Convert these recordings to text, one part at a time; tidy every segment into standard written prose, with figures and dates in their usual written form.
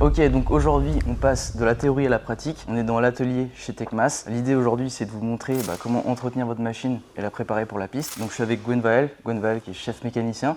Ok, donc aujourd'hui on passe de la théorie à la pratique. On est dans l'atelier chez Techmas. L'idée aujourd'hui c'est de vous montrer comment entretenir votre machine et la préparer pour la piste. Donc je suis avec Gwenvael qui est chef mécanicien.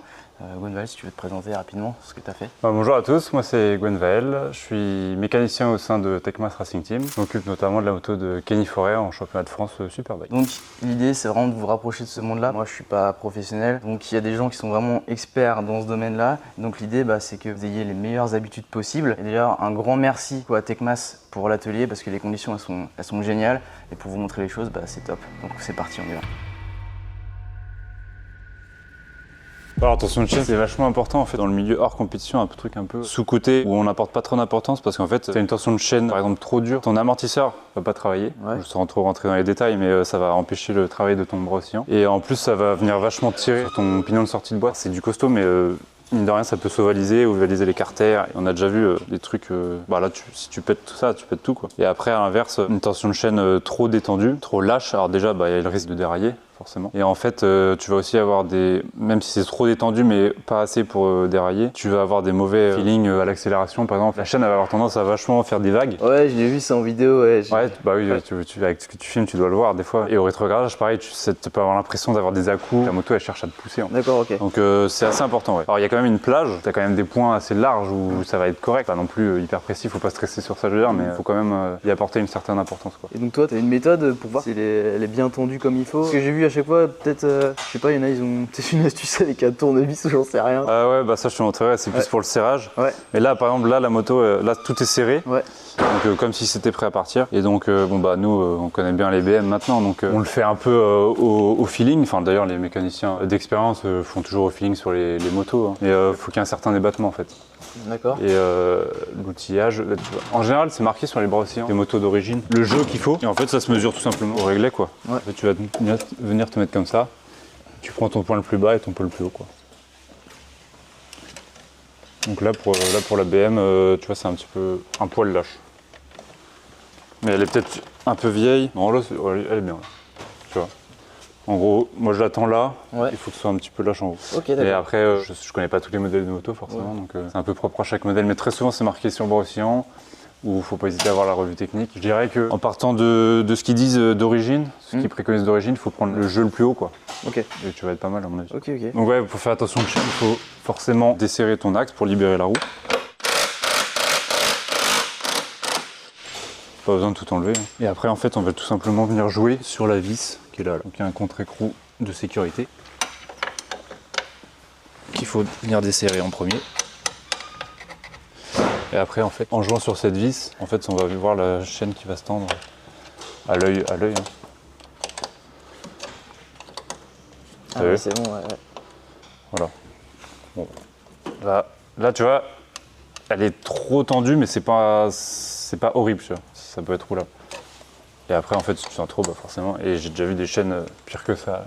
Gwenvael, si tu veux te présenter rapidement ce que tu as fait. Bonjour à tous, moi c'est Gwenvael, je suis mécanicien au sein de Techmas Racing Team. Je m'occupe notamment de la moto de Kenny Forêt en championnat de France Superbike. Donc l'idée c'est vraiment de vous rapprocher de ce monde-là. Moi je suis pas professionnel, donc il y a des gens qui sont vraiment experts dans ce domaine-là. Donc l'idée c'est que vous ayez les meilleures habitudes possibles. Et d'ailleurs un grand merci à Techmas pour l'atelier parce que les conditions elles sont géniales. Et pour vous montrer les choses, c'est top. Donc c'est parti, on y va. Alors tension de chaîne c'est vachement important en fait dans le milieu hors compétition, un truc un peu sous-coté où on n'apporte pas trop d'importance parce qu'en fait si tu as une tension de chaîne par exemple trop dure, ton amortisseur va pas travailler, sans trop rentrer dans les détails mais ça va empêcher le travail de ton bras oscillant et en plus ça va venir vachement tirer sur ton pignon de sortie de boîte, c'est du costaud mais mine de rien ça peut s'ovaliser ou ovaliser les carters. On a déjà vu des trucs, là si tu pètes tout ça, tu pètes tout quoi. Et après à l'inverse, une tension de chaîne trop détendue, trop lâche, alors déjà il y a le risque de dérailler. Forcément. Et en fait, tu vas aussi avoir même si c'est trop détendu mais pas assez pour dérailler, tu vas avoir des mauvais feelings à l'accélération. Par exemple, la chaîne elle va avoir tendance à vachement faire des vagues. Ouais, j'ai vu ça en vidéo. Ouais, oui, avec ce que tu filmes, tu dois le voir des fois. Et au rétrogradage, pareil, tu peux avoir l'impression d'avoir des à-coups. La moto, elle cherche à te pousser. D'accord, ok. Donc c'est assez important. Ouais. Alors il y a quand même une plage, tu as quand même des points assez larges où ça va être correct. Pas non plus hyper précis, faut pas stresser sur ça, je veux dire, mais il faut quand même y apporter une certaine importance. Quoi. Et donc toi, tu as une méthode pour voir si elle est bien tendue comme il faut? Parce que j'ai vu à chaque fois, peut-être, je sais pas, il y en a, ils ont peut-être une astuce avec un tournevis ou j'en sais rien. Ah ouais, ça je te montrerai, c'est plus pour le serrage. Ouais. Mais là, par exemple, la moto, là tout est serré. Ouais. Donc comme si c'était prêt à partir. Et donc nous on connaît bien les BM maintenant, donc on le fait un peu au feeling. Enfin d'ailleurs les mécaniciens d'expérience font toujours au feeling sur les motos. Hein. Et faut qu'il y ait un certain débattement en fait. D'accord. Et l'outillage, en général c'est marqué sur les bras oscillants, les motos d'origine, le jeu qu'il faut. Et en fait ça se mesure tout simplement au réglet quoi. Ouais. En fait, tu vas venir te mettre comme ça. Tu prends ton point le plus bas et ton point le plus haut quoi. Donc là pour la BM, tu vois c'est un petit peu un poil lâche. Mais elle est peut-être un peu vieille. Non là elle est bien. Tu vois. En gros, moi je l'attends là, il faut que ce soit un petit peu lâche en haut. Okay, et après, je connais pas tous les modèles de moto forcément, donc c'est un peu propre à chaque modèle, mais très souvent c'est marqué sur le bras oscillant, où il faut pas hésiter à voir la revue technique. Je dirais qu'en partant de ce qu'ils disent d'origine, ce qu'ils préconisent d'origine, il faut prendre le jeu le plus haut quoi. Ok. Et tu vas être pas mal à mon avis. Ok. Donc ouais, pour faire attention au chaîne, il faut forcément desserrer ton axe pour libérer la roue. Pas besoin de tout enlever. Et après en fait on va tout simplement venir jouer sur la vis qui est là. Donc il y a un contre-écrou de sécurité qu'il faut venir desserrer en premier. Et après en fait en jouant sur cette vis, en fait on va voir la chaîne qui va se tendre à l'œil. Hein. Ah ouais, c'est bon, ouais. Voilà. Bon. Là tu vois, elle est trop tendue mais c'est pas horrible, tu vois. Ça peut être roulable. Et après, en fait, si tu sens trop, forcément. Et j'ai déjà vu des chaînes pires que ça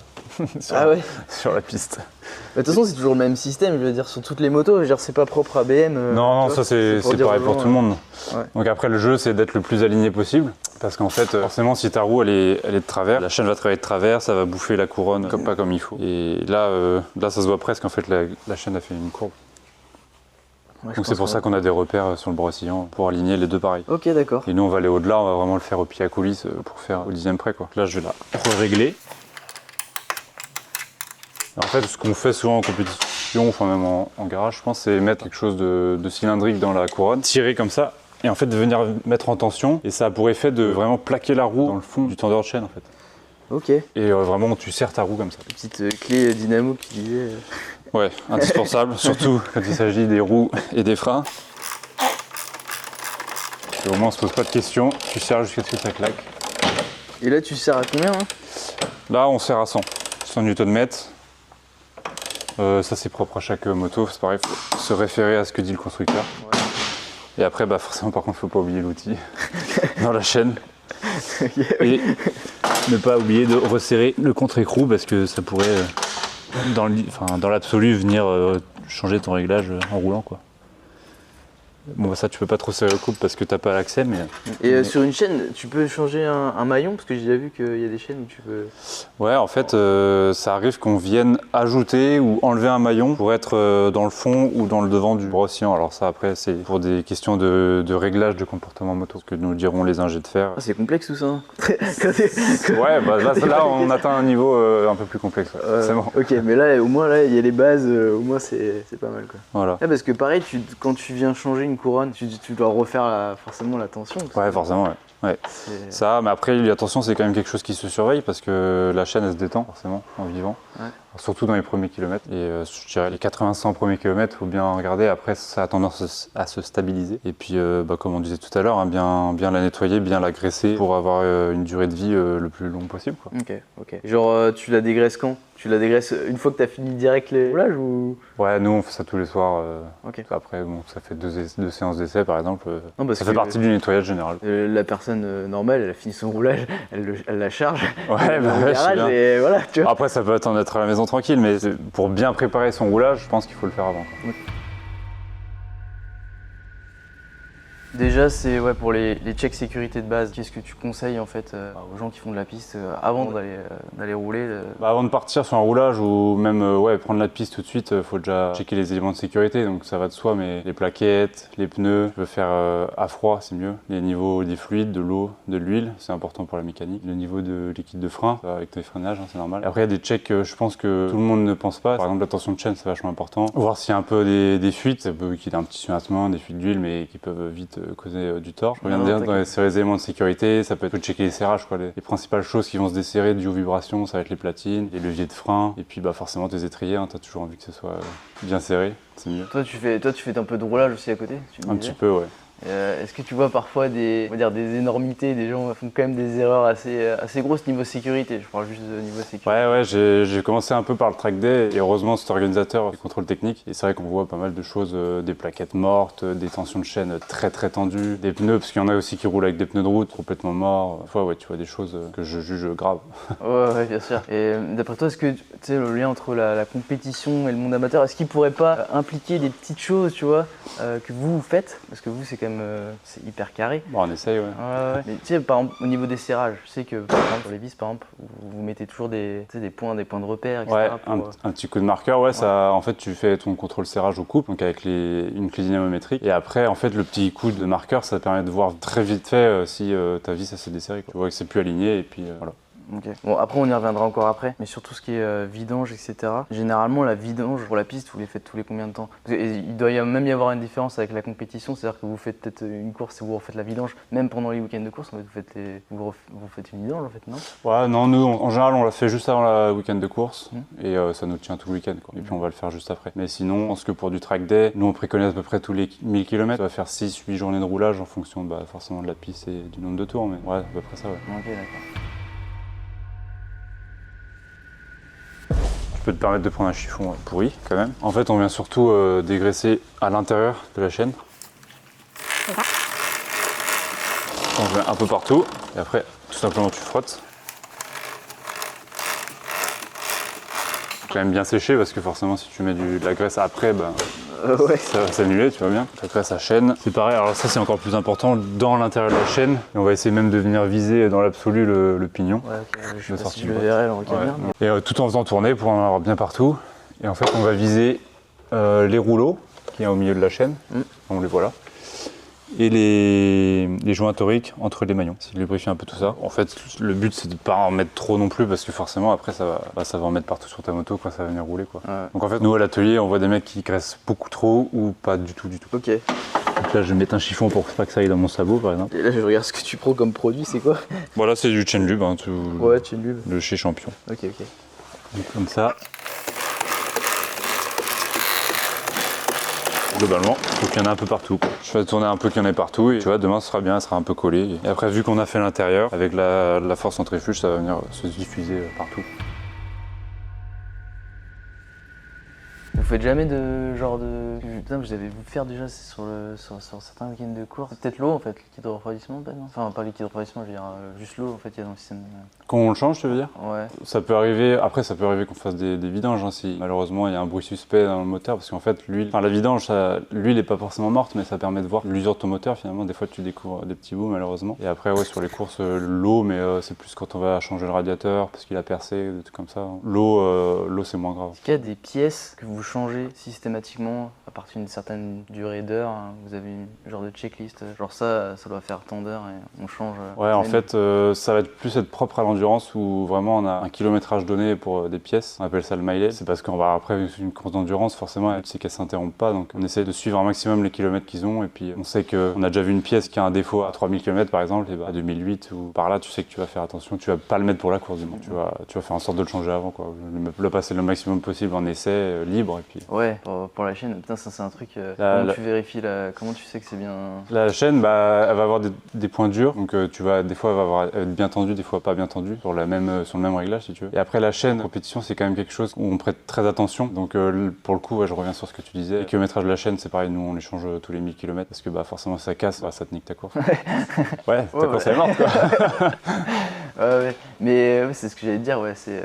sur la piste. De toute façon, c'est toujours le même système, je veux dire, sur toutes les motos. Je veux dire, c'est pas propre à BM. Non, ça c'est pareil pour tout le monde. Ouais. Donc après, le jeu, c'est d'être le plus aligné possible. Parce qu'en fait, forcément, si ta roue, elle est de travers, la chaîne va travailler de travers, ça va bouffer la couronne pas comme il faut. Et là, ça se voit presque, en fait, la chaîne a fait une courbe. Ouais, donc c'est pour ça qu'on a des repères sur le bras oscillant pour aligner les deux pareils. Ok, d'accord. Et nous on va aller au-delà, on va vraiment le faire au pied à coulisses pour faire au 10e près quoi. Là je vais la régler. En fait ce qu'on fait souvent en compétition, enfin même en garage je pense, c'est mettre quelque chose de cylindrique dans la couronne, tirer comme ça et en fait de venir mettre en tension et ça a pour effet de vraiment plaquer la roue dans le fond du tendeur de chaîne en fait. Ok. Et vraiment tu serres ta roue comme ça. Petite clé dynamo qui disait... Ouais, indispensable, surtout quand il s'agit des roues et des freins. Et au moins on se pose pas de questions, tu serres jusqu'à ce que ça claque. Et là tu serres à combien hein? Là on serre à 100 Nm. Ça c'est propre à chaque moto, c'est pareil, il faut se référer à ce que dit le constructeur. Ouais. Et après forcément par contre il ne faut pas oublier l'outil dans la chaîne. Et ne pas oublier de resserrer le contre-écrou parce que ça pourrait dans l'absolu venir changer ton réglage en roulant quoi. Bon, ça, tu peux pas trop serrer le couple parce que t'as pas l'accès, mais... Et sur une chaîne, tu peux changer un maillon? Parce que j'ai déjà vu qu'il y a des chaînes où tu peux... Ouais, en fait, ça arrive qu'on vienne ajouter ou enlever un maillon pour être dans le fond ou dans le devant du bras oscillant. Alors ça, après, c'est pour des questions de réglage de comportement moto, ce que nous diront les ingés de faire. Ah, c'est complexe tout ça, hein. Ouais, bah là, on atteint un niveau un peu plus complexe, c'est bon. Ok, mais là, au moins, là, il y a les bases, au moins, c'est pas mal, quoi. Voilà. Ah, parce que pareil, quand tu viens changer une couronne, tu dois refaire forcément la tension. Ouais, forcément, ouais. Ça, mais après, attention, c'est quand même quelque chose qui se surveille parce que la chaîne, elle se détend forcément en vivant. Ouais. Surtout dans les premiers kilomètres. Et je dirais les 80-100 premiers kilomètres, il faut bien regarder. Après, ça a tendance à se stabiliser. Et puis, comme on disait tout à l'heure, hein, bien la nettoyer, bien la graisser pour avoir une durée de vie le plus longue possible, quoi. Ok. Genre, tu la dégraisses quand? Tu la dégraisses une fois que tu as fini direct les roulages ou... Ouais, nous on fait ça tous les soirs. Okay. Après, bon, ça fait deux séances d'essai par exemple. Non, ça fait partie du nettoyage général. La personne normale, elle a fini son roulage, elle la charge. Ouais, je sais bien. Et voilà, tu vois. Après, ça peut attendre d'être à la maison tranquille, mais pour bien préparer son roulage, je pense qu'il faut le faire avant, quoi. Déjà, c'est pour les checks sécurité de base. Qu'est-ce que tu conseilles en fait aux gens qui font de la piste avant d'aller rouler Avant de partir sur un roulage ou même prendre la piste tout de suite, il faut déjà checker les éléments de sécurité. Donc ça va de soi, mais les plaquettes, les pneus, tu peux faire à froid, c'est mieux. Les niveaux des fluides, de l'eau, de l'huile, c'est important pour la mécanique. Le niveau de liquide de frein, avec tes freinages, hein, c'est normal. Après, il y a des checks je pense que tout le monde ne pense pas. Par exemple, la tension de chaîne, c'est vachement important. Voir s'il y a un peu des fuites, ça peut qu'il y ait un petit suintement, des fuites d'huile, mais qui peuvent vite causer du tort. Je reviens de dire, sur les éléments de sécurité, ça peut être checker les serrages, quoi. Les principales choses qui vont se desserrer dues aux vibrations, ça va être les platines, les leviers de frein, et puis forcément tes étriers, hein, tu as toujours envie que ce soit bien serré, c'est mieux. Toi, tu fais un peu de roulage aussi à côté, un petit peu, ouais. Est-ce que tu vois parfois des énormités, des gens font quand même des erreurs assez grosses niveau sécurité? Je parle juste de niveau sécurité. Ouais, j'ai commencé un peu par le track day et heureusement cet organisateur du contrôle technique. Et c'est vrai qu'on voit pas mal de choses, des plaquettes mortes, des tensions de chaîne très tendues, des pneus, parce qu'il y en a aussi qui roulent avec des pneus de route complètement morts. Parfois, tu vois des choses que je juge graves. Ouais, bien sûr. Et d'après toi, est-ce que tu sais le lien entre la compétition et le monde amateur, est-ce qu'il pourrait pas impliquer des petites choses, tu vois, que vous faites? Parce que vous, c'est quand même c'est hyper carré. Bon, on essaye, ouais. Mais tu sais, par exemple, au niveau des serrages, je sais que par exemple, sur les vis, par exemple, vous mettez toujours des points de repère, etc. Ouais, un petit coup de marqueur, ouais. Ça, en fait, tu fais ton contrôle serrage au couple, donc avec une clé dynamométrique. Et après, en fait, le petit coup de marqueur, ça permet de voir très vite fait si ta vis, ça s'est desserré, quoi. Tu vois que c'est plus aligné, et puis voilà. Okay. Bon, après on y reviendra encore après, mais sur tout ce qui est vidange, etc. Généralement, la vidange pour la piste, vous les faites tous les combien de temps? Il doit même y avoir une différence avec la compétition, c'est-à-dire que vous faites peut-être une course et vous refaites la vidange, même pendant les week-ends de course, en fait, vous faites une vidange en fait, non? Ouais, non, nous en général on la fait juste avant le week-end de course et ça nous tient tout le week-end, quoi. Et puis on va le faire juste après. Mais sinon, je pense que pour du track day, nous on préconise à peu près tous les 1000 km, on va faire 6-8 journées de roulage en fonction forcément de la piste et du nombre de tours, mais ouais, à peu près ça, ouais. Ok, d'accord. Peut te permettre de prendre un chiffon pourri quand même. En fait, on vient surtout dégraisser à l'intérieur de la chaîne. On met un peu partout et après, tout simplement, tu frottes. Faut quand même bien sécher parce que forcément, si tu mets de la graisse après, ça va s'annuler, tu vois bien. La graisse à chaîne, c'est pareil. Alors ça, c'est encore plus important dans l'intérieur de la chaîne. Et on va essayer même de venir viser dans l'absolu le pignon. Ouais, ok. Je sais pas si je le verrai dans le caméra. Et tout en faisant tourner pour en avoir bien partout. Et en fait, on va viser les rouleaux qui sont au milieu de la chaîne. On les voit là. Et les joints toriques entre les maillons. C'est de lubrifier un peu tout ça. En fait, le but, c'est de ne pas en mettre trop non plus parce que forcément, après, ça va en mettre partout sur ta moto quand ça va venir rouler, quoi. Ouais. Donc en fait, nous, à l'atelier, on voit des mecs qui graissent beaucoup trop ou pas du tout. Ok. Donc là, je vais mettre un chiffon pour pas que ça aille dans mon sabot, par exemple. Et là, je regarde ce que tu prends comme produit, c'est quoi? Bon, là, c'est du Chainlube. Hein, ouais, Chainlube. De chez Champion. Ok. Donc comme ça. Globalement, il faut qu'il y en ait un peu partout, quoi. Je fais tourner un peu qu'il y en ait partout et tu vois, demain ce sera bien, elle sera un peu collé. Et après, vu qu'on a fait l'intérieur, avec la force centrifuge, ça va venir se diffuser partout. Vous faites jamais de genre de... Putain, vous avez vu faire déjà sur certains week-ends de cours. C'est peut-être l'eau en fait, le liquide de refroidissement, non? Enfin, pas le liquide de refroidissement, je veux dire juste l'eau en fait, il y a dans le système. Quand on le change, tu veux dire? Ouais. Ça peut arriver, après ça peut arriver qu'on fasse des vidanges, hein, si malheureusement il y a un bruit suspect dans le moteur, parce qu'en fait l'huile, enfin la vidange, l'huile n'est pas forcément morte, mais ça permet de voir l'usure de ton moteur finalement. Des fois tu découvres des petits bouts malheureusement. Et après ouais, sur les courses, l'eau, mais c'est plus quand on va changer le radiateur parce qu'il a percé, des trucs comme ça. L'eau c'est moins grave. Est-ce qu'il y a des pièces que vous changez systématiquement à partir d'une certaine durée d'heure, hein? Vous avez une genre de checklist, genre ça doit faire tant d'heures et on change. Ouais, en fait ça va être propre à l'endurance où vraiment on a un kilométrage donné pour des pièces. On appelle ça le mileage. C'est parce qu'on va après une course d'endurance, forcément, c'est qu'elle s'interrompt pas, donc on essaie de suivre un maximum les kilomètres qu'ils ont. Et puis on sait qu'on a déjà vu une pièce qui a un défaut à 3000 km par exemple, et à 2008 ou par là, tu sais que tu vas faire attention, tu vas pas le mettre pour la course du moins. Tu vas faire en sorte de le changer avant, quoi. Le passer le maximum possible en essai libre et puis. Ouais, pour la chaîne, putain, ça c'est un truc. Comment tu vérifies comment tu sais que c'est bien. La chaîne, bah, elle va avoir des points durs, donc des fois elle va être bien tendue, des fois pas bien tendue, sur le même réglage si tu veux. Et après la chaîne, la compétition, c'est quand même quelque chose où on prête très attention. Donc pour le coup, ouais, je reviens sur ce que tu disais. Le kilométrage de la chaîne, c'est pareil, nous on les change tous les 1000 km parce que bah, forcément ça casse, bah, ça te nique ta course. Ouais, ta course elle est morte quoi. Ouais. Mais c'est ce que j'allais te dire, ouais, c'est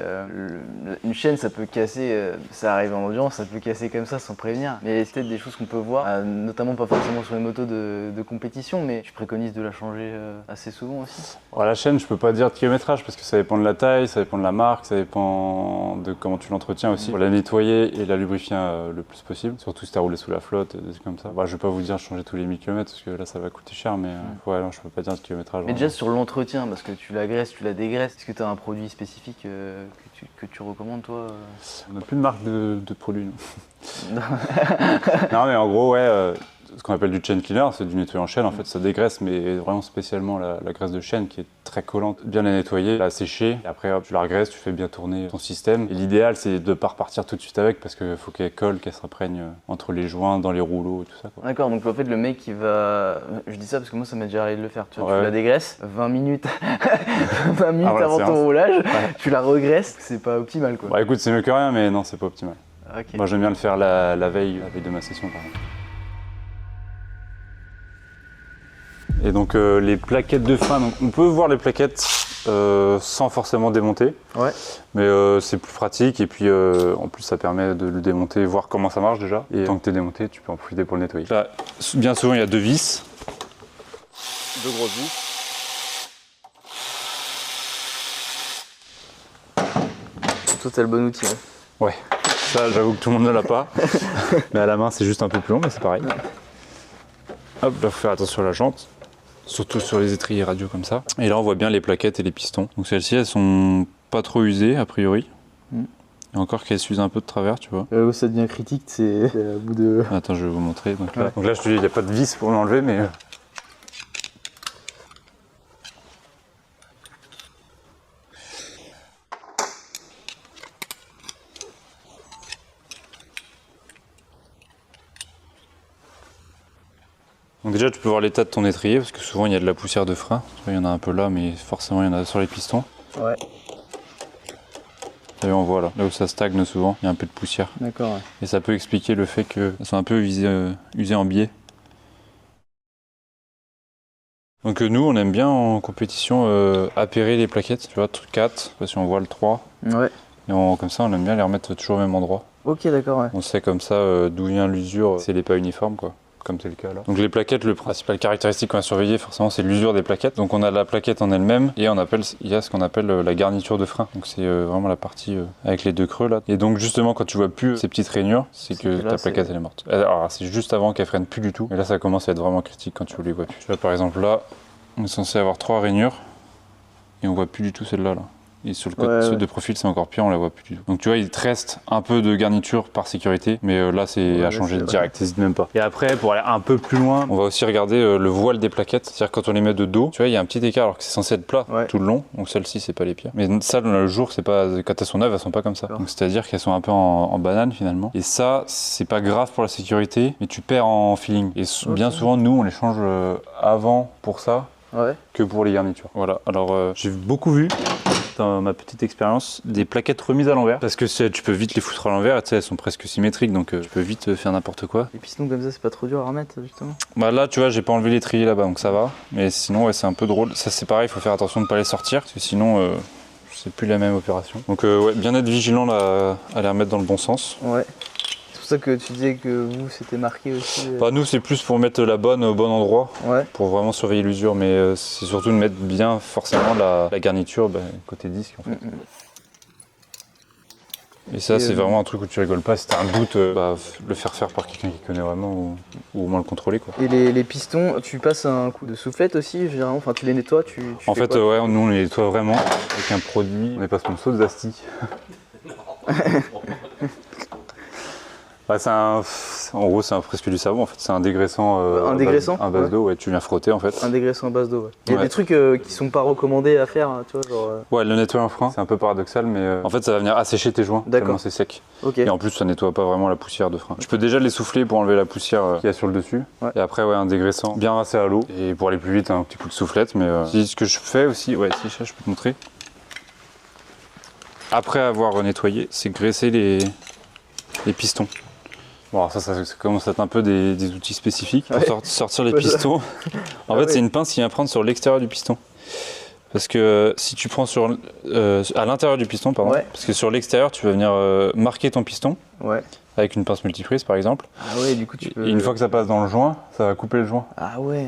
une chaîne, ça peut casser, ça arrive en endurance, ça peut casser comme ça sans prévenir. Mais c'est peut-être des choses qu'on peut voir, notamment pas forcément sur les motos de compétition, mais tu préconises de la changer assez souvent aussi. Alors, la chaîne, je peux pas dire de kilométrage parce que ça dépend de la taille, ça dépend de la marque, ça dépend de comment tu l'entretiens aussi. Pour la nettoyer et la lubrifier le plus possible, surtout si tu as roulé sous la flotte, des trucs comme ça. Bah, je vais pas vous dire changer tous les 1000 km parce que là ça va coûter cher, mais ouais, non, je peux pas dire de kilométrage. Mais déjà sur l'entretien, parce que tu la graisses, tu la dégraisses, est-ce que tu as un produit spécifique que tu recommandes toi On n'a plus de marque de produits. Non. Non mais en gros ouais, ce qu'on appelle du chain cleaner, c'est du nettoyant chaîne. En fait ça dégraisse, mais vraiment spécialement la graisse de chaîne qui est très collante. Bien la nettoyer, la sécher, et après hop, tu la regraisses, tu fais bien tourner ton système. Et l'idéal c'est de ne pas repartir tout de suite avec parce qu'il faut qu'elle colle, qu'elle s'imprègne entre les joints, dans les rouleaux et tout ça. D'accord, donc en fait le mec qui va... Je dis ça parce que moi ça m'est déjà arrivé de le faire. Tu ouais. la dégraisses, 20 minutes, 20 minutes avant ton roulage, tu la regraisses, c'est pas optimal quoi. Bah écoute, c'est mieux que rien, mais non, c'est pas optimal. Okay. Moi j'aime bien le faire la veille de ma session par exemple. Et donc les plaquettes de frein, donc on peut voir les plaquettes sans forcément démonter, ouais. Mais c'est plus pratique et puis en plus ça permet de le démonter, voir comment ça marche déjà. Et tant que tu es démonté, tu peux en profiter pour le nettoyer. Là, bien souvent il y a deux vis, deux grosses vis. Toi t'as le bon outil. Hein. Ouais, ça j'avoue que tout le monde ne l'a pas, mais à la main c'est juste un peu plus long, mais c'est pareil. Hop, là faut faire attention à la jante. Surtout sur les étriers radio comme ça. Et là on voit bien les plaquettes et les pistons. Donc celles-ci elles sont pas trop usées a priori. Et encore qu'elles s'usent un peu de travers, tu vois. Où ça devient critique, c'est à bout de... Attends, je vais vous montrer. Donc là, je te dis, il n'y a pas de vis pour l'enlever, mais... Donc déjà tu peux voir l'état de ton étrier parce que souvent il y a de la poussière de frein. Il y en a un peu là mais forcément il y en a sur les pistons. Ouais. Et on voit là où ça stagne souvent, il y a un peu de poussière. D'accord. Ouais. Et ça peut expliquer le fait qu'elles sont un peu usées en biais. Donc nous on aime bien en compétition appairer les plaquettes, tu vois, 4, je sais pas si on voit le 3. Ouais. Et comme ça on aime bien les remettre toujours au même endroit. Ok, d'accord, ouais. On sait comme ça d'où vient l'usure, si elle n'est pas uniforme quoi. Comme c'est le cas là. Donc les plaquettes, le principal caractéristique qu'on a surveillé forcément c'est l'usure des plaquettes. Donc on a la plaquette en elle-même et il y a ce qu'on appelle la garniture de frein. Donc c'est vraiment la partie avec les deux creux là. Et donc justement quand tu vois plus ces petites rainures, c'est que ta plaquette elle est morte. Alors c'est juste avant qu'elle freine plus du tout. Et là ça commence à être vraiment critique quand tu les vois plus. Tu vois par exemple là, on est censé avoir 3 rainures et on voit plus du tout celle-là là. Et sur le côté de profil, c'est encore pire, on la voit plus du tout. Donc tu vois, il te reste un peu de garniture par sécurité, mais là c'est à changer direct, n'hésite même pas. Et après, pour aller un peu plus loin, on va aussi regarder le voile des plaquettes. C'est-à-dire quand on les met de dos, tu vois, il y a un petit écart alors que c'est censé être plat tout le long. Donc celle-ci, c'est pas les pires. Mais ça, dans le jour, c'est pas quand elles sont neuves, elles sont pas comme ça. Donc c'est-à-dire qu'elles sont un peu en banane finalement. Et ça, c'est pas grave pour la sécurité, mais tu perds en feeling. Et bien souvent, nous, on les change avant pour ça. Que pour les garnitures. Voilà, alors j'ai beaucoup vu dans ma petite expérience, des plaquettes remises à l'envers. Parce que tu peux vite les foutre à l'envers, tu sais, elles sont presque symétriques, donc tu peux vite faire n'importe quoi. Les pistons comme ça, c'est pas trop dur à remettre, justement? Bah là, tu vois, j'ai pas enlevé l'étrier là-bas, donc ça va. Mais sinon, ouais, c'est un peu drôle. Ça, c'est pareil, il faut faire attention de ne pas les sortir, parce que sinon, c'est plus la même opération. Donc, ouais, bien être vigilant là, à les remettre dans le bon sens. Ouais. C'est pour ça que tu disais que vous, c'était marqué aussi. Bah, nous, c'est plus pour mettre la bonne au bon endroit, Ouais. pour vraiment surveiller l'usure, mais c'est surtout de mettre bien forcément la garniture côté disque en fait. Et ça, c'est vraiment un truc où tu rigoles pas. Si t'as un doute, le faire par quelqu'un qui connaît vraiment ou au moins le contrôler, quoi. Et les pistons, tu passes un coup de soufflette aussi, généralement, enfin tu les nettoies, tu En fais fait, quoi? ouais, nous on les nettoie vraiment avec un produit. On est pas sponsor d'Asti. Ouais, en gros, c'est presque du savon en fait. C'est un dégraissant. Un dégraissant, un base d'eau, ouais, tu viens frotter en fait. Un dégraissant à base d'eau, ouais. Il y a Ouais. des trucs qui sont pas recommandés à faire, hein, tu vois, genre. Ouais, le nettoyer un frein, c'est un peu paradoxal, mais en fait, ça va venir assécher tes joints. D'accord. Tellement c'est sec. Ok. Et en plus, ça nettoie pas vraiment la poussière de frein. Tu peux déjà les souffler pour enlever la poussière qu'il y a sur le dessus. Ouais. Et après, ouais, un dégraissant bien rincé à l'eau. Et pour aller plus vite, un petit coup de soufflette. Mais ce que je fais aussi, ouais, si je peux te montrer. Après avoir nettoyé, c'est graisser les pistons. Bon, alors ça commence à être un peu des outils spécifiques pour sortir les pistons. En fait, c'est une pince qui vient prendre sur l'extérieur du piston. Parce que si tu prends à l'intérieur du piston, pardon, parce que sur l'extérieur, tu vas venir marquer ton piston avec une pince multiprise, par exemple. Ah ouais, du coup, tu peux. Et une fois que ça passe dans le joint, ça va couper le joint. Ah ouais.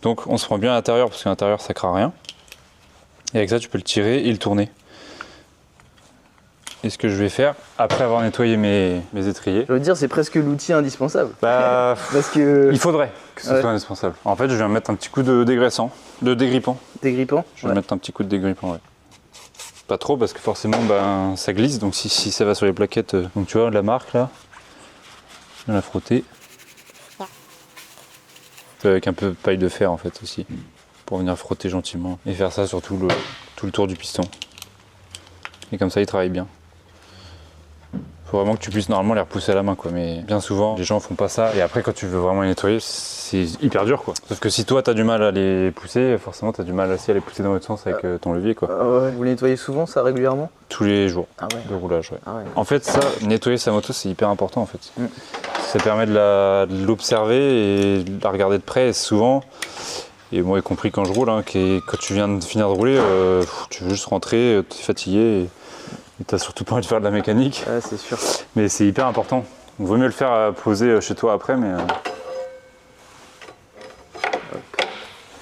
Donc, on se prend bien à l'intérieur parce qu'à l'intérieur, ça craint rien. Et avec ça, tu peux le tirer et le tourner. Et ce que je vais faire, après avoir nettoyé mes étriers... Je veux dire, c'est presque l'outil indispensable. Bah, parce que... Il faudrait que ce soit indispensable. En fait, je vais mettre un petit coup de dégraissant, de dégrippant. Dégrippant? Je vais mettre un petit coup de dégrippant, ouais. Pas trop, parce que forcément, ça glisse, donc si ça va sur les plaquettes... Donc tu vois, la marque, là, je vais la frotter. Avec un peu de paille de fer, en fait, aussi, pour venir frotter gentiment. Et faire ça sur tout le tour du piston. Et comme ça, il travaille bien. Faut vraiment que tu puisses normalement les repousser à la main, quoi. Mais bien souvent, les gens font pas ça. Et après, quand tu veux vraiment les nettoyer, c'est hyper dur, quoi. Sauf que si toi, t'as du mal à les pousser, forcément, t'as du mal aussi à les pousser dans l'autre sens avec ton levier, quoi. Ouais. Vous les nettoyez souvent, ça, régulièrement? Tous les jours de roulage, ouais. Ah ouais. En fait, ça, nettoyer sa moto, c'est hyper important, en fait. Ça permet de l'observer et de la regarder de près. Et souvent, et moi y compris quand je roule, hein, quand tu viens de finir de rouler, tu veux juste rentrer, t'es fatigué. Et t'as surtout pas envie de faire de la mécanique. Ouais, c'est sûr. Mais c'est hyper important. Il vaut mieux le faire poser chez toi après, mais...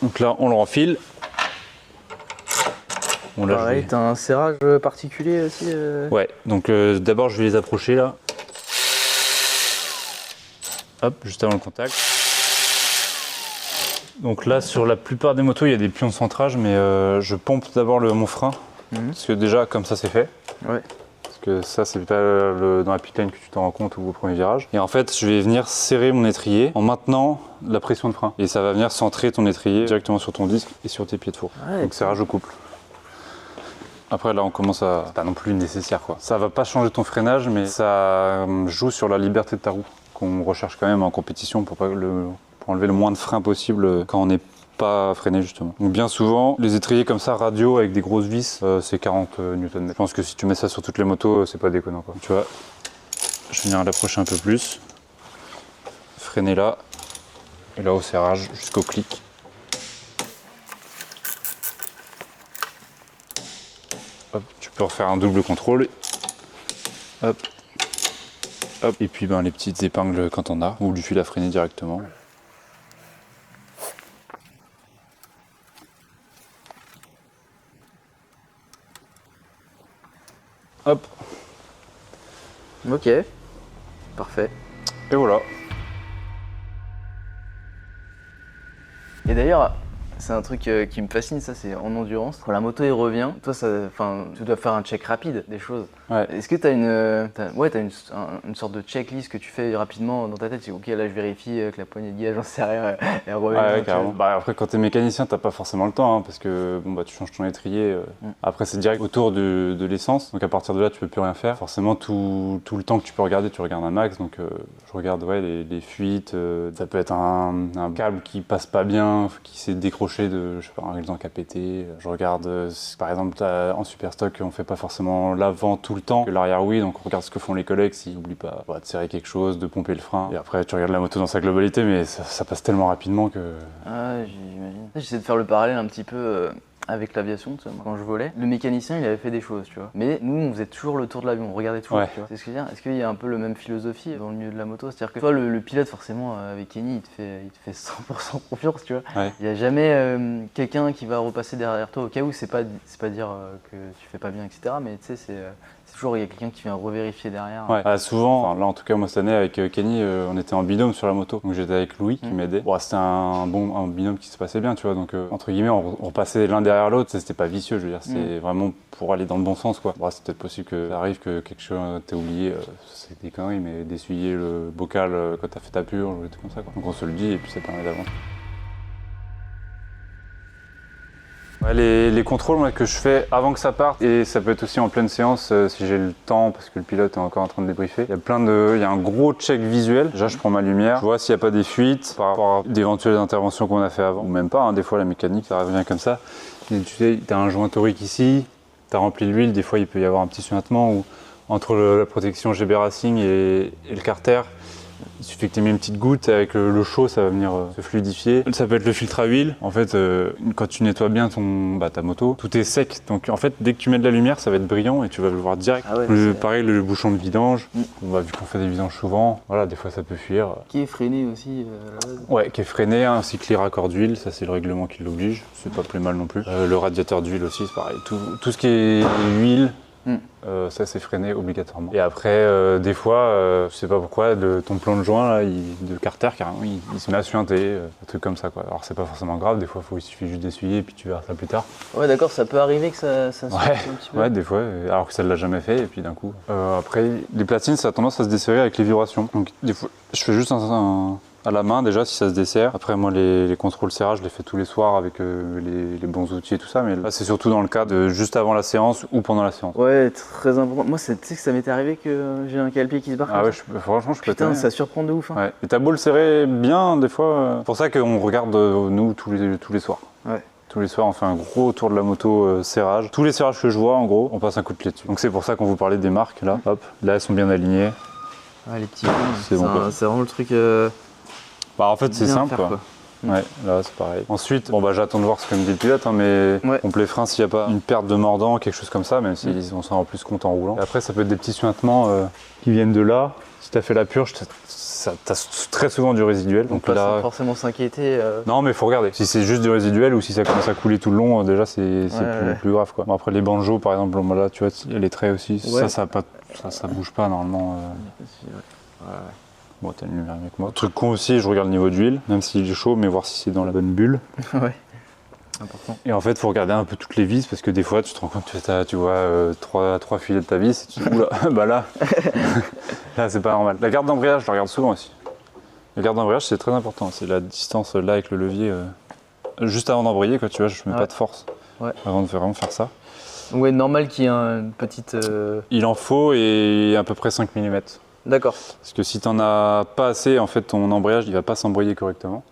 Donc là, on le renfile. Bon, là, pareil, t'as un serrage particulier aussi Ouais, donc d'abord je vais les approcher là. Hop, juste avant le contact. Donc là, sur la plupart des motos, il y a des pions de centrage, mais je pompe d'abord mon frein. Parce que déjà, comme ça, c'est fait. Ouais. Parce que ça, c'est pas dans la pitlane que tu t'en rends compte ou au premier virage. Et en fait, je vais venir serrer mon étrier en maintenant la pression de frein. Et ça va venir centrer ton étrier directement sur ton disque et sur tes pieds de four. Ouais, donc serrage au couple. Après là, on commence à... C'est pas non plus nécessaire, quoi. Ça va pas changer ton freinage, mais ça joue sur la liberté de ta roue, qu'on recherche quand même en compétition pour enlever le moins de frein possible quand on n'est pas freiné, justement. Donc bien souvent, les étriers comme ça, radio, avec des grosses vis, c'est 40 Nm. Je pense que si tu mets ça sur toutes les motos, c'est pas déconnant, quoi. Tu vois, je vais venir l'approcher un peu plus. Freiner là. Et là au serrage, jusqu'au clic. Hop, tu peux refaire un double contrôle. Hop. Hop. Et puis les petites épingles quand on a, ou du fil à freiner directement. Hop. Ok, parfait. Et voilà. Et d'ailleurs, c'est un truc qui me fascine, ça, c'est en endurance. Quand la moto elle revient, toi, tu dois faire un check rapide des choses. Ouais. Est-ce que tu as une sorte de checklist que tu fais rapidement dans ta tête? Ok, là je vérifie que la poignée de guidage, j'en sais rien, elle revient. Ouais, carrément. Après, quand t'es mécanicien, t'as pas forcément le temps, hein, parce que tu changes ton étrier. Après, c'est direct autour de l'essence, donc à partir de là, tu peux plus rien faire. Forcément, tout le temps que tu peux regarder, tu regardes un max. Donc, je regarde les fuites. Ça peut être un câble qui passe pas bien, qui s'est décroché rapprocher de, je sais pas, un exemple qui a pété. Je regarde, par exemple, en super stock, on fait pas forcément l'avant tout le temps, que l'arrière oui, donc on regarde ce que font les collègues, s'ils n'oublient pas de serrer quelque chose, de pomper le frein. Et après, tu regardes la moto dans sa globalité, mais ça passe tellement rapidement que... Ah ouais, j'imagine. J'essaie de faire le parallèle un petit peu avec l'aviation, tu sais, moi, quand je volais. Le mécanicien, il avait fait des choses, tu vois. Mais nous, on faisait toujours le tour de l'avion, on regardait toujours, tu vois. C'est ce que je veux dire. Est-ce qu'il y a un peu le même philosophie dans le milieu de la moto? C'est-à-dire que toi, le pilote, forcément, avec Kenny, il te fait 100% confiance, tu vois. Il n'y a jamais quelqu'un qui va repasser derrière toi au cas où, c'est pas dire que tu fais pas bien, etc. Mais tu sais, c'est toujours, il y a quelqu'un qui vient revérifier derrière. Souvent, là en tout cas moi cette année avec Kenny, on était en binôme sur la moto. Donc j'étais avec Louis qui m'aidait. Bon, c'était un binôme qui se passait bien, tu vois. Donc entre guillemets, on repassait l'un derrière l'autre. C'était pas vicieux, je veux dire. C'était vraiment pour aller dans le bon sens, quoi. Bon, c'est peut-être possible que ça arrive que quelque chose t'ait oublié, c'est des conneries, mais d'essuyer le bocal quand t'as fait ta purge ou des trucs comme ça, quoi. Donc on se le dit et puis ça permet d'avancer. Ouais, les contrôles moi, que je fais avant que ça parte, et ça peut être aussi en pleine séance si j'ai le temps parce que le pilote est encore en train de débriefer. Il y a un gros check visuel. Déjà je prends ma lumière, je vois s'il n'y a pas des fuites par rapport à d'éventuelles interventions qu'on a fait avant, ou même pas, hein, des fois la mécanique ça revient comme ça. Et tu sais, tu as un joint torique ici, tu as rempli l'huile, des fois il peut y avoir un petit suintement ou entre la protection GB Racing et le carter. Il suffit que tu aies mis une petite goutte, avec le chaud, ça va venir se fluidifier. Ça peut être le filtre à huile. En fait, quand tu nettoies bien ta moto, tout est sec. Donc en fait, dès que tu mets de la lumière, ça va être brillant et tu vas le voir direct. Ah ouais, pareil, le bouchon de vidange. Vu qu'on fait des vidanges souvent, voilà, des fois ça peut fuir. Qui est freiné aussi à la base. Ouais, qui est freiné, ainsi que les raccords d'huile. Ça, c'est le règlement qui l'oblige. C'est pas plus mal non plus. Le radiateur d'huile aussi, c'est pareil. Tout ce qui est huile. Ça c'est freiné obligatoirement. Et après, des fois, je sais pas pourquoi, ton plan de joint là, de carter carrément, il se met à suinter, un truc comme ça quoi. Alors c'est pas forcément grave, des fois il suffit juste d'essuyer et puis tu verras ça plus tard. Ouais d'accord, ça peut arriver que ça suinte un petit peu. Ouais, des fois, alors que ça l'a jamais fait et puis d'un coup. Après, les platines ça a tendance à se desserrer avec les vibrations. Donc des fois, je fais juste à la main déjà si ça se dessert. Après moi les contrôles serrage je les fais tous les soirs avec les bons outils et tout ça, mais là c'est surtout dans le cas de juste avant la séance ou pendant la séance. Ouais, très important. Moi tu sais que ça m'était arrivé que j'ai un calepier qui se barre. Ah ouais, franchement je peux Putain, ça surprend de ouf. Hein. Ouais. Et t'as beau le serrer bien des fois. C'est pour ça qu'on regarde nous tous les soirs. Ouais. Tous les soirs on fait un gros tour de la moto serrage. Tous les serrages que je vois en gros, on passe un coup de clé dessus. Donc c'est pour ça qu'on vous parlait des marques là. Hop, là elles sont bien alignées. Ah les petits points, c'est vraiment le truc. En fait c'est simple quoi. Ouais, là c'est pareil. Ensuite, j'attends de voir ce que me dit le pilote, hein, mais complet frein s'il n'y a pas une perte de mordant, quelque chose comme ça, même si on s'en rend plus compte en roulant. Et après ça peut être des petits suintements qui viennent de là. Si tu as fait la purge, t'as très souvent du résiduel. Donc pas là, sans forcément s'inquiéter. Non mais il faut regarder. Si c'est juste du résiduel ou si ça commence à couler tout le long, déjà c'est plus grave quoi. Bon, après les banjos par exemple, là tu vois, il y a les traits aussi. Ça bouge pas normalement. Bon, t'as une lumière avec moi. Truc con aussi, je regarde le niveau d'huile, même s'il est chaud, mais voir si c'est dans la bonne bulle. Ouais, important. Et en fait, il faut regarder un peu toutes les vis, parce que des fois, tu te rends compte que tu vois trois filets de ta vis, et tu te dis, oula, là, c'est pas normal. La garde d'embrayage, je la regarde souvent aussi. La garde d'embrayage, c'est très important. C'est la distance là avec le levier. Juste avant d'embrayer, quoi, tu vois, je mets pas de force avant de vraiment faire ça. Ouais, normal qu'il y ait une petite... Il en faut, et à peu près 5 mm. D'accord. Parce que si tu n'en as pas assez, en fait, ton embrayage il va pas s'embrayer correctement.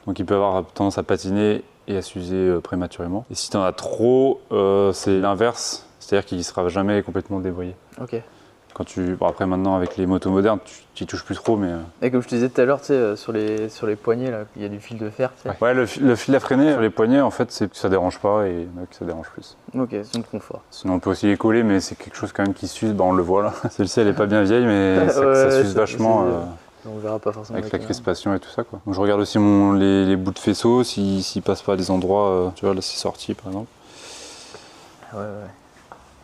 Donc il peut avoir tendance à patiner et à s'user prématurément. Et si tu en as trop, c'est l'inverse, c'est-à-dire qu'il ne sera jamais complètement débrayé. Ok. Quand après maintenant avec les motos modernes, tu n'y touches plus trop, mais... Et comme je te disais tout à l'heure, tu sais, sur les poignets, là, il y a du fil de fer. Tu sais. Ouais, le fil à freiner sur les poignets, en fait, c'est que ça dérange pas et que ça dérange plus. Ok, c'est le confort. Sinon on peut aussi les coller, mais c'est quelque chose quand même qui s'use, on le voit là. Celle-ci elle est pas bien vieille, mais ça s'use vachement. On verra pas forcément. Avec la crispation et tout ça quoi. Donc, je regarde aussi les bouts de faisceau, s'ils passent pas à des endroits, tu vois là c'est sorti par exemple. Ouais.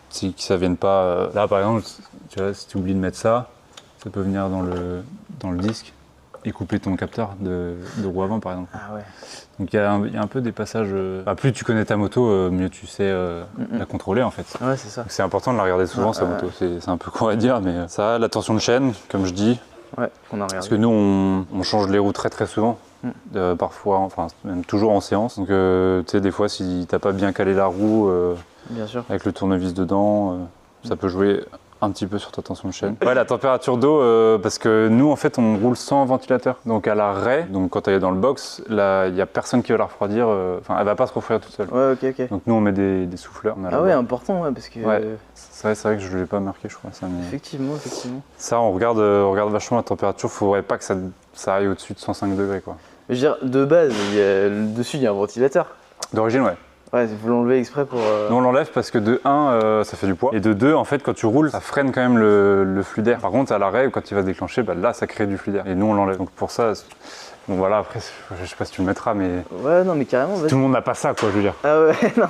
Si ça vienne pas. Là par exemple, tu vois, si tu oublies de mettre ça peut venir dans le disque et couper ton capteur de roue avant par exemple. Ah ouais. Donc il y a un peu des passages. Plus tu connais ta moto, mieux tu sais la contrôler en fait. Ouais, c'est ça. C'est important de la regarder souvent sa moto. C'est un peu con à dire, mais ça, la tension de chaîne, comme je dis. Ouais, qu'on a regardé. Parce que nous on change les roues très souvent. Parfois, enfin même toujours en séance. Donc tu sais des fois si t'as pas bien calé la roue bien sûr. avec le tournevis dedans, ça peut jouer un petit peu sur ta tension de chaîne. Ouais, la température d'eau, parce que nous en fait on roule sans ventilateur. Donc à l'arrêt, donc quand elle est dans le box, là il n'y a personne qui va la refroidir, enfin elle va pas se refroidir toute seule. Ouais, ok. Donc nous on met des souffleurs. Ah ouais, important, ouais, parce que... Ouais, c'est vrai que je ne l'ai pas marqué je crois ça. Mais... Effectivement. Ça on regarde vachement la température, faudrait pas que ça aille au-dessus de 105 degrés quoi. Je veux dire, de base, dessus il y a un ventilateur. D'origine ouais. Ouais, il faut l'enlever exprès pour... Nous on l'enlève parce que de 1, ça fait du poids. Et de 2, en fait, quand tu roules, ça freine quand même le flux d'air. Par contre, à l'arrêt, quand il va se déclencher, bah, là, ça crée du flux d'air. Et nous, on l'enlève. Donc pour ça, bon voilà, après, je sais pas si tu le mettras, mais... Ouais, non, mais carrément, tout le monde n'a pas ça, quoi, je veux dire. Ah ouais, non,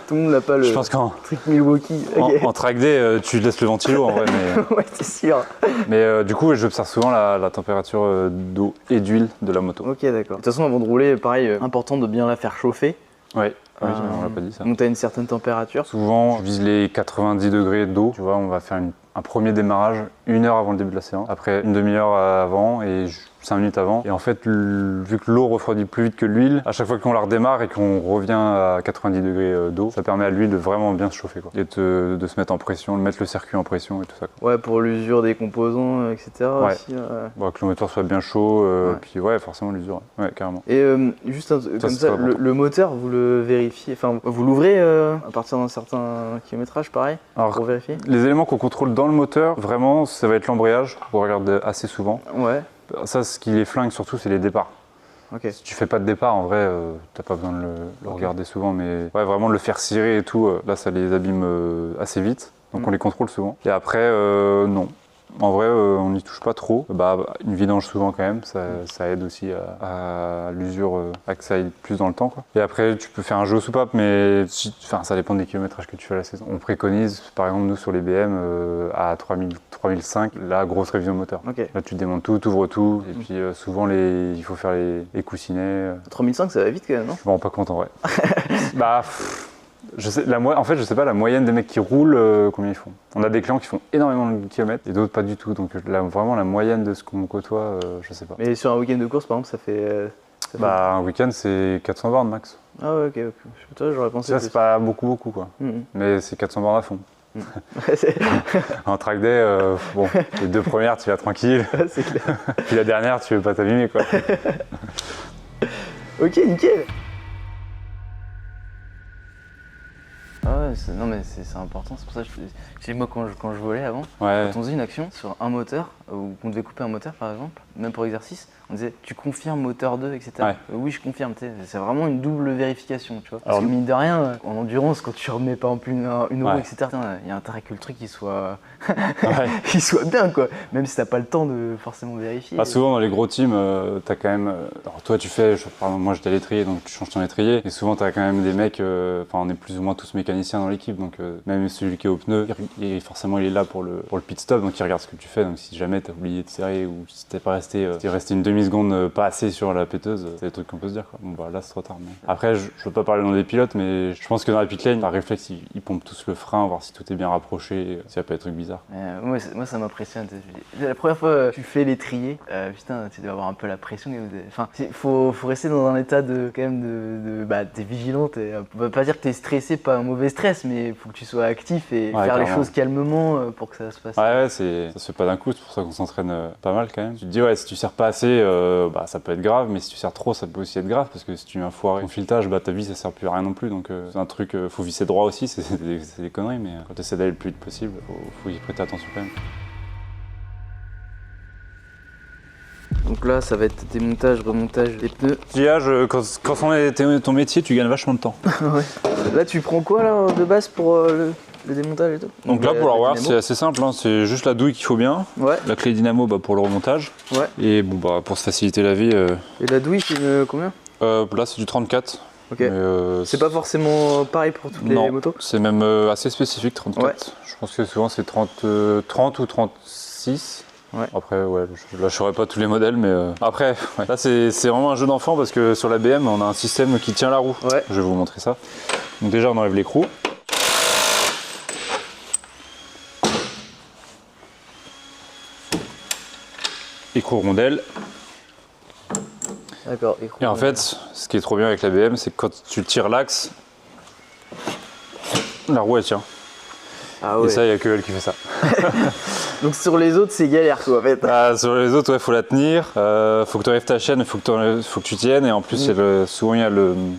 tout le monde n'a pas le je pense truc Milwaukee. Okay. En track day, tu laisses le ventilo, en vrai, mais... Ouais, c'est sûr. Mais du coup, j'observe souvent la température d'eau et d'huile de la moto. Ok, d'accord. De toute façon, avant de rouler, pareil, important de bien la faire chauffer. Ouais. Oui, on l'a pas dit ça. Donc tu as une certaine température. Souvent, je vise les 90 degrés d'eau. Tu vois, on va faire un premier démarrage 1 heure avant le début de la séance. Après, une demi-heure avant et 5 minutes avant. Et en fait, vu que l'eau refroidit plus vite que l'huile, à chaque fois qu'on la redémarre et qu'on revient à 90 degrés d'eau, ça permet à l'huile de vraiment bien se chauffer, quoi. Et de se mettre en pression, de mettre le circuit en pression et tout ça, quoi. Ouais, pour l'usure des composants, etc. Ouais. Aussi, Bon, que le moteur soit bien chaud, puis ouais, forcément l'usure. Ouais, carrément. Et juste comme ça, le moteur, vous le vérifiez, enfin, vous l'ouvrez à partir d'un certain kilométrage, pareil, alors, pour vérifier. Les éléments qu'on contrôle dans le moteur, vraiment, ça va être l'embrayage, qu'on regarde assez souvent. Ouais. Ça, ce qui les flingue surtout, c'est les départs. Okay. Si tu fais pas de départ, en vrai, t'as pas besoin de le regarder souvent, mais ouais, vraiment de le faire cirer et tout, là, ça les abîme assez vite. Donc on les contrôle souvent. Et après, non. En vrai, on n'y touche pas trop. Bah, une vidange souvent quand même, ça aide aussi à l'usure, à que ça aille plus dans le temps, quoi. Et après, tu peux faire un jeu aux soupapes, mais ça dépend des kilométrages que tu fais à la saison. On préconise, par exemple, nous sur les BM, à 3005, la grosse révision moteur. Okay. Là, tu démontes tout, tu ouvres tout, et puis souvent, il faut faire les coussinets. 3005, ça va vite quand même, non? Je me rends pas compte en vrai. Bah... en fait, je sais pas la moyenne des mecs qui roulent, combien ils font. On a des clients qui font énormément de kilomètres et d'autres pas du tout. Donc vraiment la moyenne de ce qu'on côtoie, je sais pas. Mais sur un week-end de course, par exemple, ça fait... Un week-end, c'est 400 bornes max. Ah ouais, ok. Toi, j'aurais pensé... Ça, c'est pas beaucoup, quoi. Mais c'est 400 bornes à fond. En track day, bon, les 2 premières, tu vas tranquille. C'est clair. Puis la dernière, tu veux pas t'abîmer, quoi. Ok, nickel. Ah ouais, non mais c'est important, c'est pour ça que moi quand je volais avant, ouais. Quand on faisait une action sur un moteur, ou qu'on devait couper un moteur par exemple, même pour exercice, on disait tu confirmes moteur 2, etc. Ouais. Oui, je confirme, c'est vraiment une double vérification, tu vois. Parce Alors, que mine de rien, en endurance, quand tu remets par exemple une roue, ouais. etc., il y a intérêt que le truc il soit ouais. il soit bien, quoi. Même si t'as pas le temps de forcément vérifier. Bah, souvent dans les gros teams, t'as quand même. Alors toi tu fais, par exemple, moi j'étais à l'étrier, donc tu changes ton étrier. Et souvent t'as quand même des mecs, on est plus ou moins tous mécaniciens dans l'équipe, donc même celui qui est au pneu, forcément il est là pour le pit stop, donc il regarde ce que tu fais. Donc si jamais t'as oublié de serrer ou si t'es pas resté, une demi-seconde pas assez sur la péteuse, c'est des trucs qu'on peut se dire, quoi. Bon bah là c'est trop tard. Mais... Après je veux pas parler dans des pilotes, mais je pense que dans la pit lane, par réflexe, ils pompent tous le frein, voir si tout est bien rapproché, s'il n'y a pas des trucs bizarres. Moi ça m'impressionne. La première fois que tu fais l'étrier, putain, tu dois avoir un peu la pression. Enfin, faut rester dans un état de quand même t'es vigilant. On va pas dire que t'es stressé, pas un mauvais stress, mais il faut que tu sois actif et faire clairement. les choses calmement pour que ça se passe. Ouais, ça se fait pas d'un coup, c'est pour ça qu'on s'entraîne pas mal quand même. Tu te dis si tu sers pas assez, ça peut être grave, mais si tu sers trop, ça peut aussi être grave parce que si tu viens foirer ton filetage, ta vie ça sert plus à rien non plus. Donc c'est un truc, faut visser droit aussi, c'est des conneries, mais quand tu essaies d'aller le plus vite possible, faut y prêter attention quand même. Donc là, ça va être démontage, remontage des pneus. Pliage, quand c'en est ton métier, tu gagnes vachement de temps. Ouais. Là, tu prends quoi là de base pour le démontage et tout? Donc là, pour la wire, c'est assez simple, hein. C'est juste la douille qu'il faut bien. Ouais. La clé dynamo pour le remontage. Ouais. Et bon, pour se faciliter la vie. Et la douille, c'est combien? Là, c'est du 34. Ok. C'est pas forcément pareil pour toutes les motos? C'est même assez spécifique, 34. Ouais. Je pense que souvent c'est 30 ou 36. Ouais. Après, je lâcherai pas tous les modèles, mais après, là c'est vraiment un jeu d'enfant parce que sur la BM, on a un système qui tient la roue. Ouais. Je vais vous montrer ça. Donc déjà, on enlève l'écrou. Écrou rondelle. D'accord. Et en fait, ce qui est trop bien avec la BM, c'est que quand tu tires l'axe, la roue elle tient. Ah ouais. Et ça, il n'y a que elle qui fait ça. Donc sur les autres, c'est galère quoi en fait. Ah, sur les autres, ouais, faut la tenir. Faut que tu enlèves ta chaîne, faut que tu tiennes. Et en plus, souvent, il y a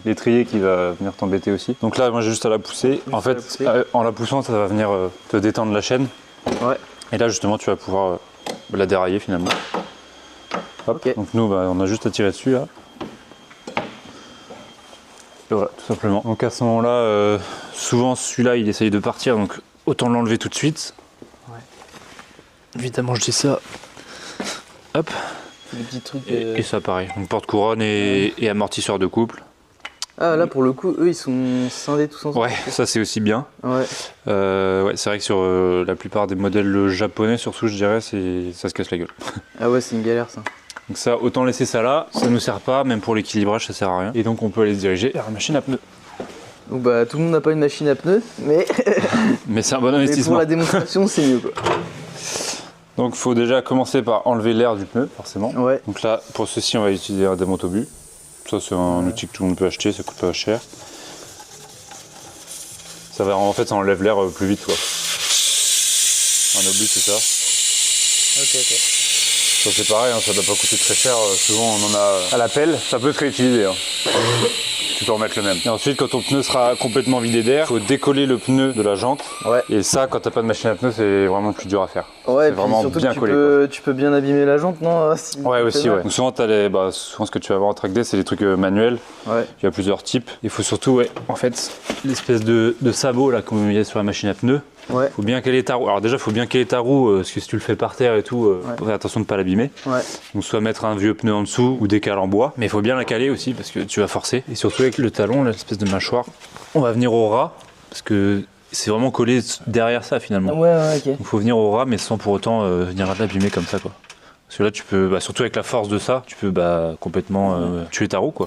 l'étrier qui va venir t'embêter aussi. Donc là, moi, j'ai juste à la pousser. En fait, en la poussant, ça va venir te détendre la chaîne. Ouais. Et là, justement, tu vas pouvoir la dérailler finalement. Hop. Okay. Donc nous, on a juste à tirer dessus là. Et voilà, tout simplement. Donc à ce moment-là, souvent celui-là, il essaye de partir, donc autant l'enlever tout de suite. Ouais. Évidemment, je dis ça. Hop. Des petits trucs. Et ça, pareil. Donc porte-couronne et amortisseur de couple. Ah là, pour le coup, eux, ils sont scindés tous ensemble. Ouais, ça c'est aussi bien. Ouais. Ouais, c'est vrai que sur la plupart des modèles japonais, surtout, je dirais, ça se casse la gueule. Ah ouais, c'est une galère ça. Donc ça, autant laisser ça là, ça nous sert pas, même pour l'équilibrage, ça sert à rien. Et donc on peut aller se diriger vers la machine à pneus. Donc bah tout le monde n'a pas une machine à pneus, mais mais c'est un bon investissement. Mais pour la démonstration, c'est mieux quoi. Donc il faut déjà commencer par enlever l'air du pneu, forcément. Ouais. Donc là, pour ceci, on va utiliser un démonte-obus. Ça c'est un outil que tout le monde peut acheter, ça coûte pas cher. Ça va, en fait, ça enlève l'air plus vite quoi. Un obus, c'est ça. Ok. Ça c'est pareil, hein, ça doit pas coûter très cher, souvent on en a à la pelle, ça peut se réutiliser. Hein. Tu peux remettre le même. Et ensuite, quand ton pneu sera complètement vidé d'air, il faut décoller le pneu de la jante. Ouais. Et ça, quand t'as pas de machine à pneus, c'est vraiment plus dur à faire. Ouais, c'est vraiment surtout bien que collé. Tu peux bien abîmer la jante, non si ouais, aussi, ouais. Donc souvent, souvent, ce que tu vas avoir en track day, c'est des trucs manuels. Ouais. Il y a plusieurs types. Il faut surtout, en fait, l'espèce de sabot là, comme il y a sur la machine à pneus. Ouais. Faut bien caler ta roue. Alors déjà, faut bien caler ta roue, parce que si tu le fais par terre et tout, faut faire attention de ne pas l'abîmer. Ouais. Donc soit mettre un vieux pneu en dessous ou des cales en bois. Mais il faut bien la caler aussi, parce que tu vas forcer. Et surtout avec le talon, l'espèce de mâchoire, on va venir au ras, parce que c'est vraiment collé derrière ça finalement. Ouais, ok. Donc faut venir au ras, mais sans pour autant venir l'abîmer comme ça, quoi. Parce que là, tu peux, surtout avec la force de ça, tu peux complètement tuer ta roue, quoi.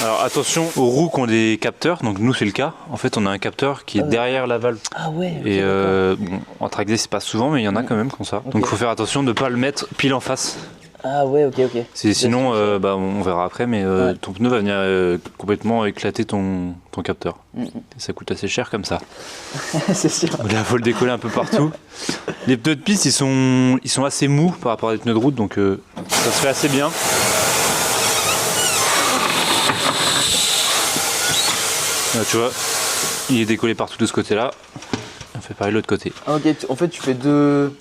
Alors attention aux roues qui ont des capteurs, donc nous c'est le cas. En fait on a un capteur qui est derrière la valve. Ah ouais. Okay, et bon, en track day c'est pas souvent, mais il y en a quand même comme ça. Okay. Donc il faut faire attention de ne pas le mettre pile en face. Ah ouais, ok. Sinon on verra après, mais ton pneu va venir complètement éclater ton capteur. Et ça coûte assez cher comme ça. C'est sûr. Donc là il faut le décoller un peu partout. Les pneus de piste ils sont assez mous par rapport à des pneus de route, donc ça se fait assez bien. Là, tu vois, il est décollé partout de ce côté-là. On fait pareil de l'autre côté. Ah, ok, en fait tu fais deux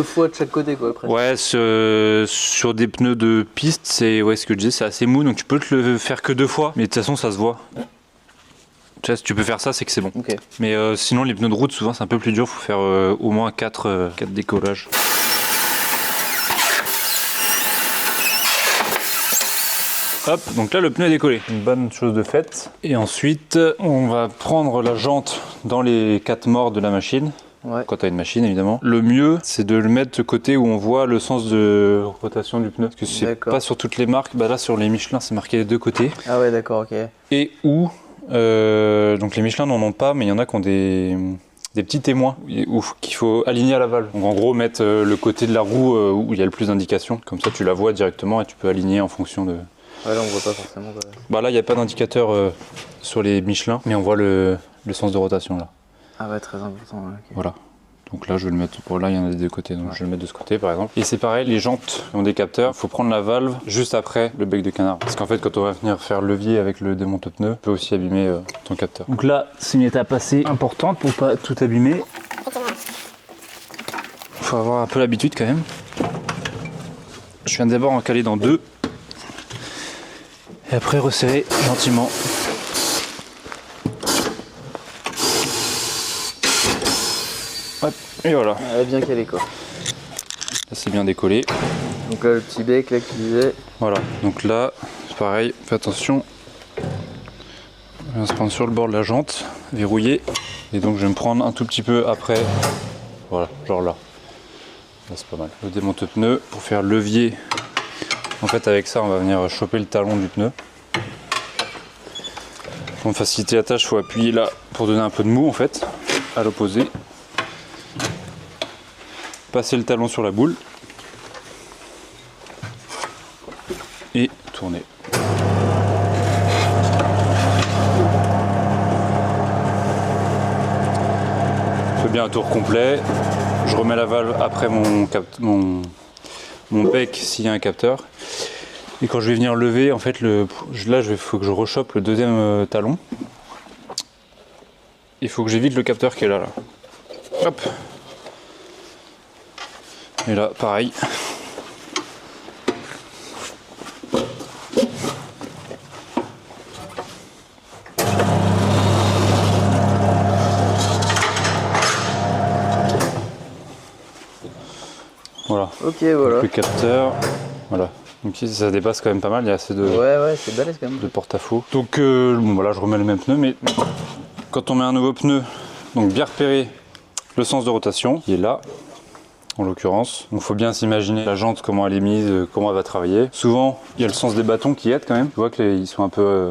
fois de chaque côté quoi après. Ouais, sur des pneus de piste, c'est ce que je disais, c'est assez mou, donc tu peux le faire que 2 fois, mais de toute façon ça se voit. Tu vois, si tu peux faire ça, c'est que c'est bon. Okay. Mais sinon les pneus de route, souvent c'est un peu plus dur, faut faire au moins 4 décollages. Hop, donc là le pneu est décollé, une bonne chose de faite. Et ensuite, on va prendre la jante dans les 4 morts de la machine. Ouais. Quand tu as une machine évidemment. Le mieux, c'est de le mettre de côté où on voit le sens de rotation du pneu. Parce que c'est pas sur toutes les marques, là sur les Michelin c'est marqué des 2 côtés. Ah ouais d'accord, ok. Et où, donc les Michelin n'en ont pas, mais il y en a qui ont des petits témoins qu'il faut aligner à la valve. Donc en gros mettre le côté de la roue où il y a le plus d'indications. Comme ça tu la vois directement et tu peux aligner en fonction de... Ouais, là on voit pas forcément quoi. Là il n'y a pas d'indicateur sur les Michelin, mais on voit le sens de rotation là. Ah ouais, très important. Ouais, okay. Voilà. Donc là je vais le mettre, là il y en a des 2 côtés, donc je vais le mettre de ce côté par exemple. Et c'est pareil, les jantes ont des capteurs, il faut prendre la valve juste après le bec de canard. Parce qu'en fait quand on va venir faire levier avec le démonte-pneu, on peut aussi abîmer ton capteur. Donc là c'est une étape assez importante pour pas tout abîmer. Il faut avoir un peu l'habitude quand même. Je viens d'abord en caler dans 2. Et après resserrer gentiment. Hop, et voilà. Elle est bien calée quoi. Là c'est bien décollé. Donc là le petit bec là que tu disais. Voilà, donc là c'est pareil, fais attention. On va se prendre sur le bord de la jante, verrouillé. Et donc je vais me prendre un tout petit peu après. Voilà, genre là. Là c'est pas mal. Le démonte-pneu pour faire levier. En fait avec ça on va venir choper le talon du pneu. Pour faciliter la tâche, il faut appuyer là pour donner un peu de mou en fait, à l'opposé. Passer le talon sur la boule. Et tourner. Donc bien un tour complet. Je remets la valve après mon bec s'il y a un capteur. Et quand je vais venir lever, en fait, là, il faut que je rechoppe le deuxième talon. Il faut que j'évite le capteur qui est là. Hop. Et là, pareil. Voilà. Ok, voilà. Donc, le capteur. Voilà. Donc ici, ça dépasse quand même pas mal, il y a assez de, ouais, c'est balèze quand même. de porte-à-faux. Donc bon, voilà, je remets le même pneu, mais quand on met un nouveau pneu, donc bien repérer le sens de rotation, qui est là, en l'occurrence. Donc il faut bien s'imaginer la jante, comment elle est mise, comment elle va travailler. Souvent, il y a le sens des bâtons qui aide quand même. Tu vois qu'ils sont un peu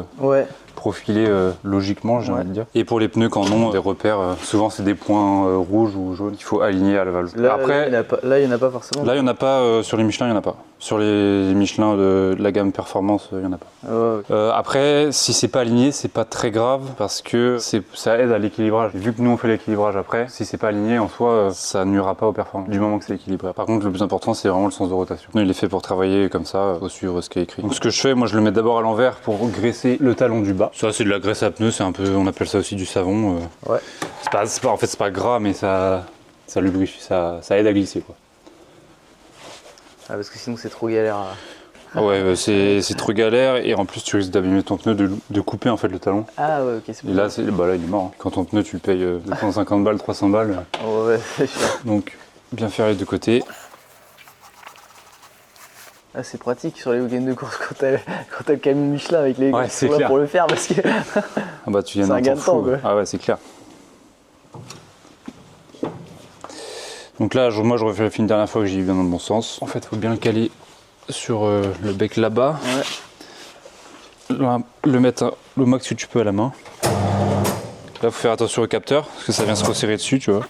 profilés logiquement, j'ai envie de dire. Et pour les pneus, quand on a des repères, souvent c'est des points rouges ou jaunes qu'il faut aligner à la valve. Là, après, là, il n'y en a pas forcément. Là, il n'y en a pas sur les Michelin, il n'y en a pas. Sur les Michelin de la gamme performance, il n'y en a pas. Après, si c'est pas aligné, c'est pas très grave parce que ça aide à l'équilibrage. Vu que nous on fait l'équilibrage après, si c'est pas aligné en soi, ça nuira pas aux performances du moment que c'est équilibré. Par contre, le plus important, c'est vraiment le sens de rotation. Il est fait pour travailler comme ça, faut suivre ce qui est écrit. Donc ce que je fais, moi je le mets d'abord à l'envers pour graisser le talon du bas. Ça c'est de la graisse à pneu, c'est un peu, on appelle ça aussi du savon. Ouais. En fait c'est pas gras, mais ça lubrifie, ça aide à glisser quoi. Ah, parce que sinon c'est trop galère. Ouais, c'est trop galère et en plus tu risques d'abîmer ton pneu, de couper en fait le talon. Ah ouais, ok, c'est bon. Et là, là il est mort. Quand ton pneu tu le payes 250 balles, 300 balles. Ouais, c'est sûr. Donc bien faire les deux côtés. Ah, c'est pratique sur les week-ends de course quand t'as le camion Michelin avec les ouais, gars là pour le faire parce que ah bah tu viens c'est un gain de temps quoi. Ah ouais, c'est clair. Donc là, moi je refais une dernière fois que j'y vais dans le bon sens. En fait, il faut bien le caler sur le bec là-bas. Ouais. Le mettre le max que tu peux à la main. Là, il faut faire attention au capteur parce que ça vient se resserrer dessus, tu vois.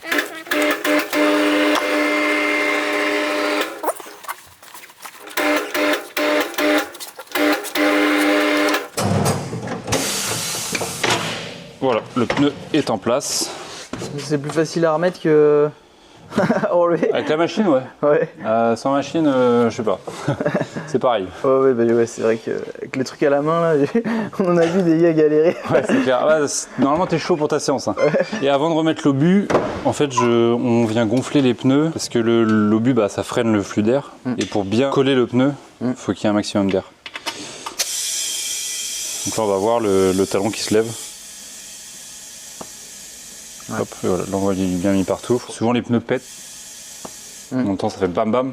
Voilà, le pneu est en place. C'est plus facile à remettre que enlever. Avec la machine, ouais. Ouais. Sans machine, je sais pas. C'est pareil. Ouais, c'est vrai qu'avec les trucs à la main, là, on en a vu des gars galérer. Ouais, c'est clair. Ouais, normalement, t'es chaud pour ta séance. Hein. Ouais. Et avant de remettre l'obus, en fait, on vient gonfler les pneus parce que l'obus, bah, ça freine le flux d'air. Et pour bien coller le pneu, il faut qu'il y ait un maximum d'air. Donc là, on va voir le talon qui se lève. Ouais. Hop, et voilà, l'envoi est bien mis partout. Souvent les pneus pètent. En même temps ça fait bam bam.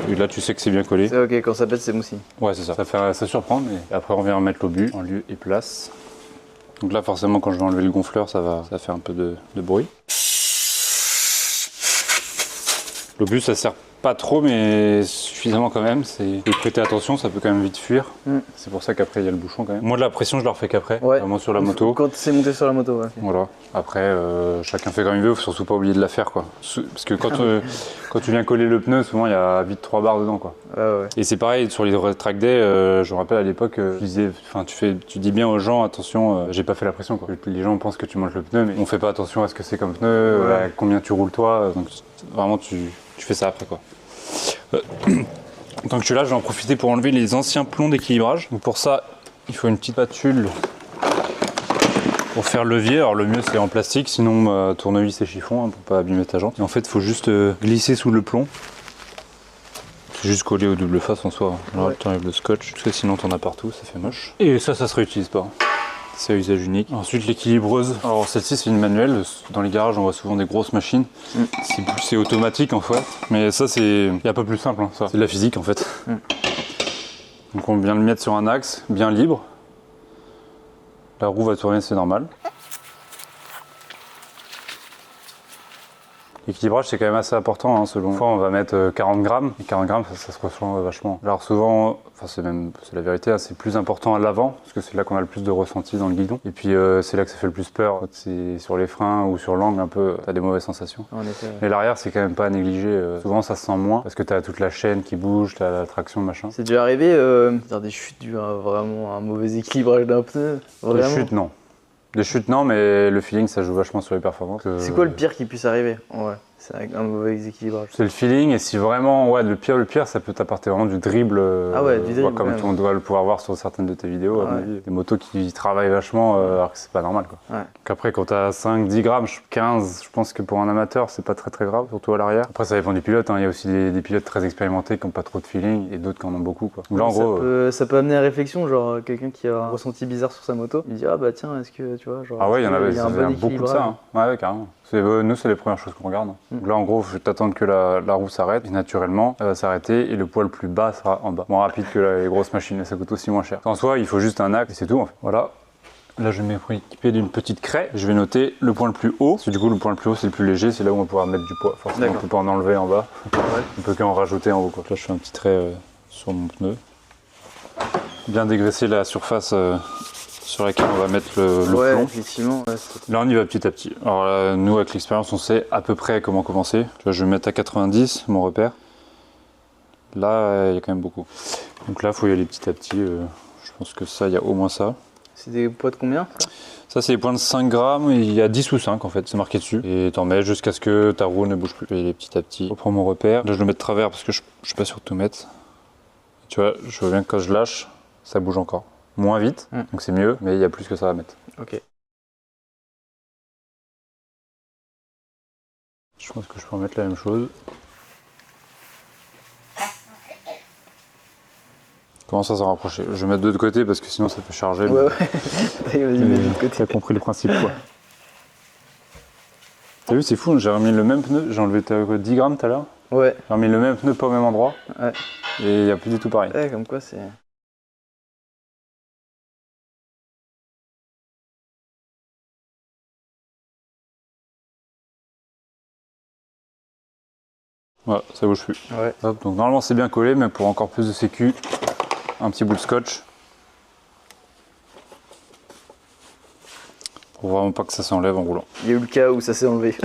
Et là tu sais que c'est bien collé. C'est ok, quand ça pète c'est moussi. Ouais c'est ça. Ça surprend mais après on vient remettre l'obus en lieu et place. Donc là forcément quand je vais enlever le gonfleur ça va faire un peu de bruit. L'obus ça sert pas trop mais suffisamment quand même, il faut prêter attention, ça peut quand même vite fuir. C'est pour ça qu'après il y a le bouchon quand même. Moi de la pression je la refais qu'après, vraiment sur la moto. Quand c'est monté sur la moto, ouais. Voilà, après chacun fait comme il veut, faut surtout pas oublier de la faire quoi. Parce que quand tu viens coller le pneu, souvent il y a vite 3 barres dedans quoi. Ouais. Et c'est pareil sur les track day, je me rappelle à l'époque, tu dis bien aux gens attention, j'ai pas fait la pression quoi. Les gens pensent que tu montes le pneu mais on fait pas attention à ce que c'est comme pneu, à combien tu roules toi, donc vraiment tu fais ça après quoi. Tant que je suis là, je vais en profiter pour enlever les anciens plombs d'équilibrage. Donc pour ça, il faut une petite spatule pour faire le levier. Alors le mieux c'est en plastique, sinon tournevis et chiffon hein, pour pas abîmer ta jante. Et en fait, il faut juste glisser sous le plomb. C'est juste collé aux double face en soi. Là, tu enlèves le scotch, parce que sinon t'en as partout, ça fait moche. Et ça se réutilise pas. C'est à usage unique. Ensuite l'équilibreuse. Alors celle-ci c'est une manuelle. Dans les garages on voit souvent des grosses machines. C'est automatique en fait. Mais ça c'est un peu plus simple. Hein, ça. C'est de la physique en fait. Donc on vient le mettre sur un axe bien libre. La roue va tourner, c'est normal. L'équilibrage c'est quand même assez important hein, selon. Une fois on va mettre 40 grammes. Et 40 grammes ça se ressent vachement. Alors souvent, c'est la vérité, hein, c'est plus important à l'avant parce que c'est là qu'on a le plus de ressenti dans le guidon. Et puis c'est là que ça fait le plus peur. Quand c'est sur les freins ou sur l'angle un peu, t'as des mauvaises sensations. En effet, ouais. Mais l'arrière c'est quand même pas à négliger. Souvent ça se sent moins parce que t'as toute la chaîne qui bouge, t'as la traction machin. C'est déjà arrivé dans des chutes dues à vraiment un mauvais équilibrage d'un pneu. Des chutes non. Des chutes, non, mais le feeling, ça joue vachement sur les performances. C'est quoi le pire qui puisse arriver? Ouais, c'est un mauvais équilibrage. C'est le feeling, et si vraiment, ouais, le pire, ça peut t'apporter vraiment du dribble. Ah ouais, du dribble. Comme on doit le pouvoir voir sur certaines de tes vidéos, à mon avis. Des motos qui travaillent vachement, alors que c'est pas normal, quoi. Ouais. Donc après, quand t'as 5, 10 grammes, 15, je pense que pour un amateur, c'est pas très très grave, surtout à l'arrière. Après, ça dépend des pilotes, hein. Il y a aussi des pilotes très expérimentés qui ont pas trop de feeling, et d'autres qui en ont beaucoup, quoi. Donc là, en gros. Ça peut amener à réflexion, genre quelqu'un qui a un ressenti bizarre sur sa moto, il dit ah bah tiens, est-ce que tu vois, genre. Ah ouais, il y en avait, y a un bon beaucoup de ça. Hein. Ouais, carrément. Nous, c'est les premières choses qu'on regarde. Donc là, en gros, je vais t'attendre que la roue s'arrête. Et naturellement, elle va s'arrêter et le poids le plus bas sera en bas. Moins rapide que les grosses machines, ça coûte aussi moins cher. En soi, il faut juste un axe et c'est tout, en fait. Voilà. Là, je vais m'équiper d'une petite craie. Je vais noter le point le plus haut. Parce que du coup, le point le plus haut, c'est le plus léger. C'est là où on va pouvoir mettre du poids. Forcément, on ne peut pas en enlever en bas. Ouais. On peut qu'en rajouter en haut, quoi. Là, je fais un petit trait sur mon pneu. Bien dégraisser la surface sur laquelle on va mettre le plomb. Effectivement. Ouais, là, on y va petit à petit. Alors là, nous, avec l'expérience, on sait à peu près comment commencer. Tu vois, je vais mettre à 90, mon repère. Là, il y a quand même beaucoup. Donc là, il faut y aller petit à petit. Je pense que ça, il y a au moins ça. C'est des poids de combien, ça? Ça, c'est des points de 5 grammes. Il y a 10 ou 5, en fait. C'est marqué dessus. Et t'en mets jusqu'à ce que ta roue ne bouge plus. Je vais y aller petit à petit. Je reprends mon repère. Là, je le mets de travers parce que je suis pas sûr de tout mettre. Tu vois, je vois bien que quand je lâche, ça bouge encore. Moins vite, donc c'est mieux, mais il y a plus que ça à mettre. Ok. Je pense que je peux en mettre la même chose. Commence à s'en rapprocher. Je vais mettre de l'autre côté parce que sinon ça peut charger. Ouais. Vas-y, mets de l'autre côté. T'as compris le principe, quoi. T'as vu, c'est fou, j'ai remis le même pneu. J'ai enlevé 10 grammes tout à l'heure. Ouais. J'ai remis le même pneu, pas au même endroit. Ouais. Et il n'y a plus du tout pareil. Ouais, comme quoi c'est. Voilà, ça bouge plus. Ouais. Hop, donc normalement c'est bien collé, mais pour encore plus de sécu, un petit bout de scotch. Pour vraiment pas que ça s'enlève en roulant. Il y a eu le cas où ça s'est enlevé.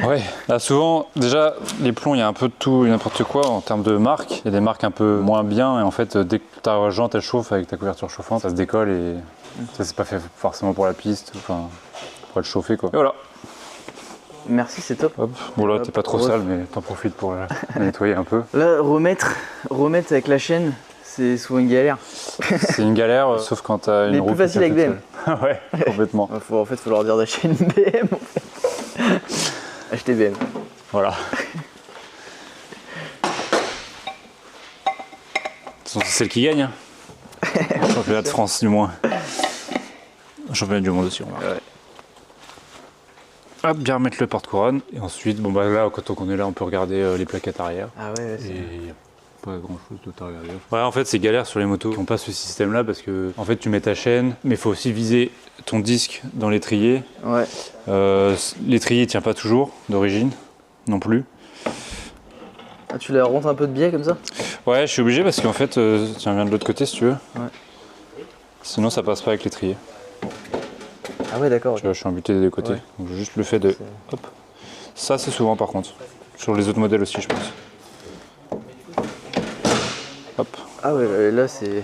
Ouais, là souvent, déjà, les plombs, il y a un peu de tout et n'importe quoi en termes de marques. Il y a des marques un peu moins bien et en fait, dès que ta jante elle chauffe avec ta couverture chauffante, ça se décolle et ça c'est pas fait forcément pour la piste, enfin, pour être chauffé quoi. Et voilà. Merci, c'est top. Hop, bon là t'es pas trop sale, mais t'en profites pour la nettoyer un peu. Là, remettre avec la chaîne, c'est souvent une galère. C'est une galère, sauf quand t'as une mais roue plus facile avec BM. Ouais, complètement. En fait, faut leur dire d'acheter une BM. En fait. Acheter BM. Voilà. C'est celle qui gagne. Hein. Championnat de France du moins. Championnat du monde aussi, on va. Ouais. Hop, bien remettre le porte-couronne. Et ensuite, bon bah là, quand on est là, on peut regarder les plaquettes arrière. Ah ouais, c'est... Et pas grand chose d'autre à regarder. Ouais, en fait, c'est galère sur les motos qui n'ont pas ce système-là parce que, en fait, tu mets ta chaîne, mais il faut aussi viser ton disque dans l'étrier. Ouais. L'étrier tient pas toujours d'origine, non plus. Ah, tu la rentres un peu de biais comme ça? Ouais, je suis obligé parce qu'en fait, tiens, viens de l'autre côté si tu veux. Ouais. Sinon, ça passe pas avec l'étrier. Ah ouais, d'accord. Tu vois, je suis embuté des deux côtés. Ouais. Donc, juste le fait de. Hop. Ça, c'est souvent par contre. Sur les autres modèles aussi, je pense. Hop. Ah ouais, là c'est...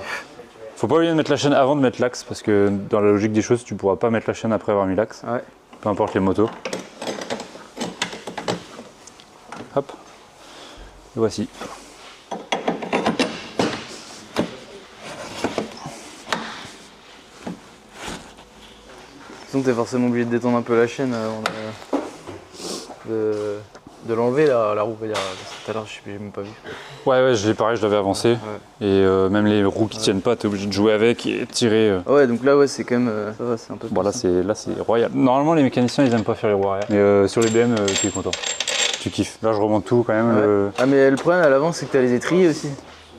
Faut pas oublier de mettre la chaîne avant de mettre l'axe parce que dans la logique des choses, tu pourras pas mettre la chaîne après avoir mis l'axe. Ouais. Peu importe les motos. Hop. Et voici. Sinon t'es forcément obligé de détendre un peu la chaîne avant de l'enlever la roue, on va dire. Tout à l'heure, j'ai même pas vu. Ouais, pareil, je l'avais avancé. Ouais. Et même les roues qui tiennent pas, t'es obligé de jouer avec et tirer. Ouais, donc là, ouais, c'est quand même... ça va, c'est un peu... Bon, là, c'est royal. Normalement, les mécaniciens, ils aiment pas faire les roues arrière. Mais sur les BM, tu es content. Tu kiffes. Là, je remonte tout quand même. Ouais. Ah, mais le problème à l'avant, c'est que t'as les étriers aussi.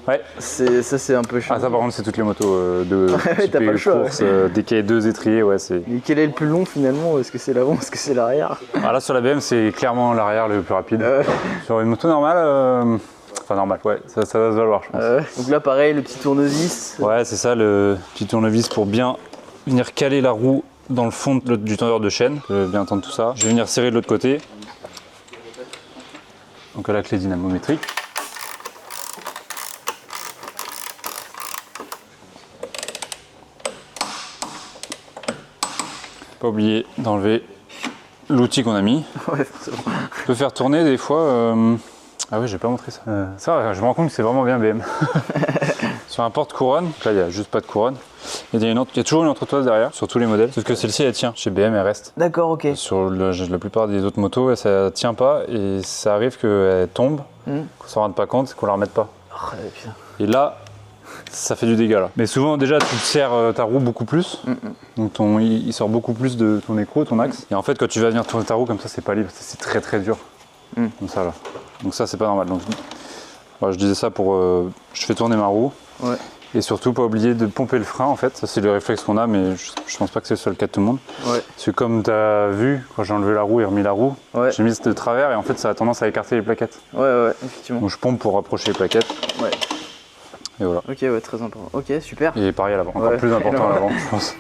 Ouais. Ça, c'est un peu chiant. Ah, ça, par contre, c'est toutes les motos de Ouais, t'as pas le choix. course. Dès qu'il y a 2 étriers, ouais, c'est... Mais quel est le plus long finalement? Est-ce que c'est l'avant? Est-ce que c'est l'arrière? Ah, là, sur la BM, c'est clairement l'arrière le plus rapide. Sur une moto normale, enfin normale, ouais, ça va se valoir, je pense. Donc là, pareil, le petit tournevis. Ouais, c'est ça, le petit tournevis pour bien venir caler la roue dans le fond du tendeur de chaîne. Bien entendre tout ça. Je vais venir serrer de l'autre côté. Donc à la clé dynamométrique. Pas oublier d'enlever l'outil qu'on a mis. Ouais, forcément. On peut faire tourner des fois. Ah oui, j'ai pas montré ça. Ça, je me rends compte que c'est vraiment bien BM. Sur un porte-couronne, là il n'y a juste pas de couronne. Il y a toujours une entretoise derrière, sur tous les modèles. Sauf que celle-ci elle tient. Chez BM elle reste. D'accord, ok. Sur la plupart des autres motos, ça tient pas et ça arrive qu'elle tombe, qu'on s'en rende pas compte, qu'on la remette pas. Oh, putain. Et là, ça fait du dégât là. Mais souvent déjà tu serres ta roue beaucoup plus. Donc il sort beaucoup plus de ton écrou, ton axe. Et en fait quand tu vas venir tourner ta roue comme ça, c'est pas libre, c'est très très dur. Comme ça là. Donc ça c'est pas normal. Donc voilà, je disais ça pour je fais tourner ma roue. Ouais. Et surtout pas oublier de pomper le frein en fait. Ça c'est le réflexe qu'on a, mais je pense pas que c'est le seul cas de tout le monde. Ouais. Parce que comme tu as vu, quand j'ai enlevé la roue et remis la roue, Ouais. j'ai mis de travers et en fait ça a tendance à écarter les plaquettes. Ouais, effectivement. Donc je pompe pour rapprocher les plaquettes. Ouais. Et voilà. Ok, ouais, très important. Ok, super. Et pareil à l'avant, encore plus important à l'avant, je pense.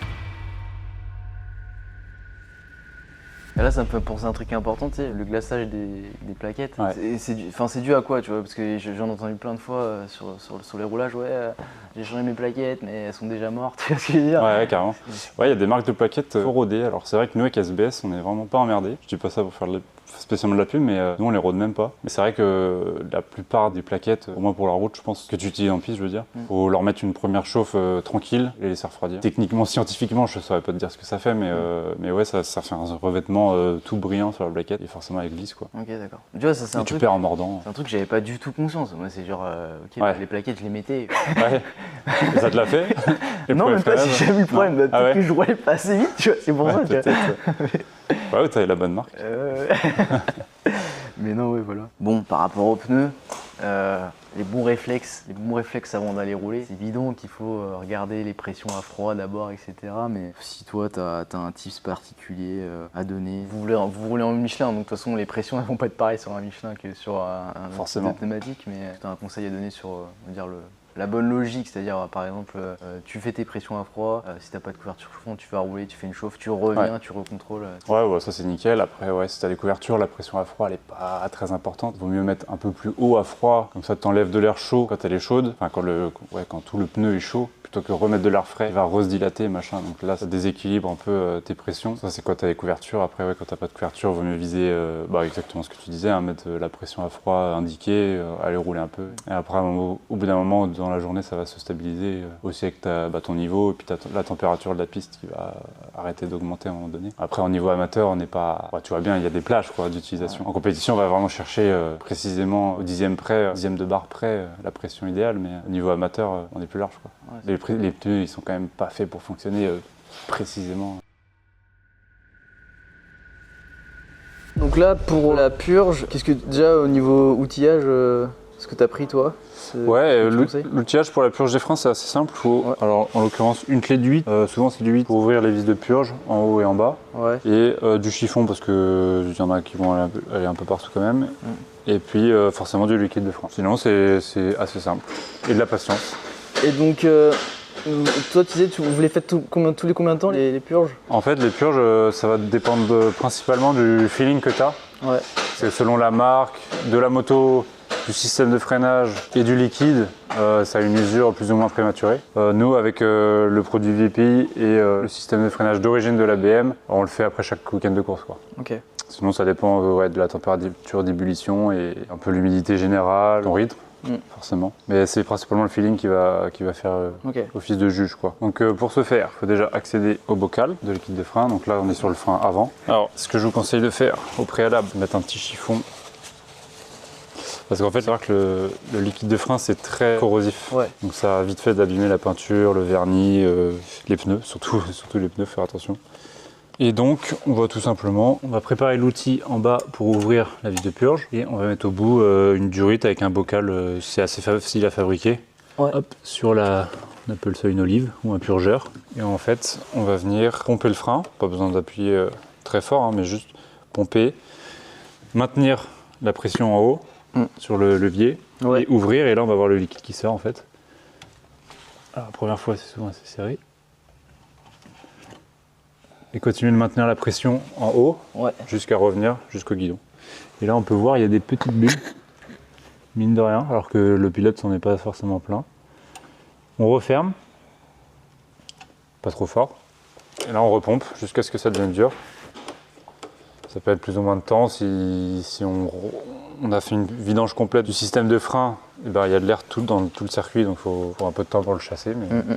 Et là, ça me fait penser à un truc important, tu sais, le glaçage des plaquettes. Ouais. C'est dû à quoi, tu vois? Parce que j'en ai entendu plein de fois sur les roulages, ouais, j'ai changé mes plaquettes, mais elles sont déjà mortes, tu vois ce que je veux dire? Ouais, carrément. Ouais, il y a des marques de plaquettes rodées. Alors c'est vrai que nous avec SBS, on est vraiment pas emmerdés. Je dis pas ça pour faire spécialement de la pub, mais nous on les rôde même pas. Mais c'est vrai que la plupart des plaquettes, au moins pour la route, je pense que tu utilises en piste, je veux dire, faut leur mettre une première chauffe tranquille et les laisser refroidir. Techniquement, scientifiquement, je saurais pas te dire ce que ça fait, mais ouais, ça fait un revêtement tout brillant sur la plaquette et forcément elle glisse quoi. Ok, d'accord. Tu vois, ça c'est un tu truc. perds en mordant. C'est un truc que j'avais pas du tout conscience. Moi, c'est genre, ok, Ouais. les plaquettes, je les mettais. Ouais. Et ça te l'a fait? Non, même pas, j'ai jamais eu le problème. Peut-être ouais. que je roulais pas assez vite, tu vois, c'est pour ça, tu vois. Peut-être. Ouais, t'avais la bonne marque. Mais non, ouais, voilà. Bon, par rapport aux pneus, les bons réflexes avant d'aller rouler, c'est évident qu'il faut regarder les pressions à froid d'abord, etc. Mais si toi, t'as un tips particulier à donner, vous roulez en Michelin, donc de toute façon, les pressions elles vont pas être pareilles sur un Michelin que sur un Forcément. pneumatique, mais t'as un conseil à donner sur, on va dire, la bonne logique, c'est-à-dire par exemple, tu fais tes pressions à froid, si t'as pas de couverture chauffante, tu vas rouler, tu fais une chauffe, tu reviens, Ouais. tu recontrôles. Ouais, ça c'est nickel. Après, ouais, si t'as des couvertures, la pression à froid elle est pas très importante. Vaut mieux mettre un peu plus haut à froid, comme ça t'enlèves de l'air chaud quand elle est chaude, enfin quand tout le pneu est chaud, plutôt que remettre de l'air frais, il va re-se-dilater, machin. Donc là, ça déséquilibre un peu tes pressions. Ça c'est quand t'as les couvertures. Après, ouais, quand t'as pas de couverture, vaut mieux viser exactement ce que tu disais, hein, mettre la pression à froid indiquée, aller rouler un peu. Et après, au bout d'un moment, dans la journée, ça va se stabiliser aussi avec ton niveau et puis la température de la piste qui va arrêter d'augmenter à un moment donné. Après, au niveau amateur, on n'est pas... tu vois bien, il y a des plages d'utilisation. Ouais. En compétition, on va vraiment chercher précisément au dixième de barre près, la pression idéale, mais au niveau amateur, on est plus large. Quoi. Ouais, les pneus, ils sont quand même pas faits pour fonctionner précisément. Donc là, pour la purge, qu'est-ce que déjà au niveau outillage, ce que t'as pris toi? Ouais, l'outillage pour la purge des freins c'est assez simple. Alors en l'occurrence une clé de 8, souvent c'est du 8 pour ouvrir les vis de purge en haut et en bas. Ouais. Et du chiffon parce que il y en a qui vont aller un peu partout quand même. Et puis forcément du liquide de frein. Sinon c'est assez simple. Et de la patience. Et donc toi tu disais, vous les faites tous les combien de temps les purges? En fait les purges ça va dépendre principalement du feeling que tu as. Ouais. C'est selon la marque, de la moto, du système de freinage et du liquide, ça a une usure plus ou moins prématurée. Nous, avec le produit VPI et le système de freinage d'origine de la BM, on le fait après chaque week-end de course. Quoi. Okay. Sinon, ça dépend de la température d'ébullition et un peu l'humidité générale, ton rythme, forcément. Mais c'est principalement le feeling qui va faire office de juge. Quoi. Donc pour ce faire, il faut déjà accéder au bocal de liquide de frein. Donc là, on est sur le frein avant. Alors, ce que je vous conseille de faire au préalable, mettre un petit chiffon. Parce qu'en fait, c'est vrai que le liquide de frein, c'est très corrosif. Ouais. Donc ça a vite fait d'abîmer la peinture, le vernis, les pneus, surtout les pneus, faire attention. Et donc, on va préparer l'outil en bas pour ouvrir la vis de purge. Et on va mettre au bout une durite avec un bocal, c'est assez facile à fabriquer. Ouais. Hop, on appelle ça une olive ou un purgeur. Et en fait, on va venir pomper le frein. Pas besoin d'appuyer très fort, hein, mais juste pomper. Maintenir la pression en haut. Sur le levier et ouvrir, et là on va voir le liquide qui sort en fait. Alors, la première fois c'est souvent assez serré. Et continuer de maintenir la pression en haut jusqu'à revenir jusqu'au guidon. Et là on peut voir il y a des petites bulles, mine de rien, alors que le pilote s'en est pas forcément plein. On referme, pas trop fort, Et là on repompe jusqu'à ce que ça devienne dur. Ça peut être plus ou moins de temps si on a fait une vidange complète du système de frein. Et ben, il y a de l'air dans tout le circuit, donc il faut un peu de temps pour le chasser.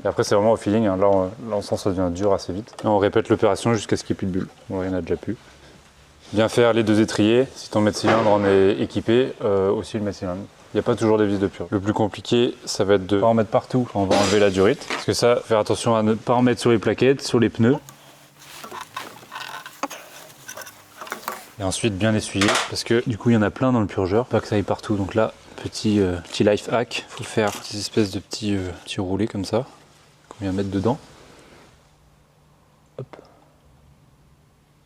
Et après c'est vraiment au feeling, hein. Là on sent que ça devient dur assez vite. Et on répète l'opération jusqu'à ce qu'il n'y ait plus de bulles. Bon, il n'y en a déjà plus. Bien faire les 2 étriers. Si ton mètre-cylindre en est équipé, aussi le mètre-cylindre. Il n'y a pas toujours des vis de pur. Le plus compliqué, ça va être de ne pas en mettre partout quand on va enlever la durite. Parce que ça, faire attention à ne pas en mettre sur les plaquettes, sur les pneus. Et ensuite bien essuyer, parce que du coup il y en a plein dans le purgeur, pas que ça aille partout. Donc là, petit life hack, il faut faire des espèces de petits roulés comme ça, qu'on vient mettre dedans. Hop.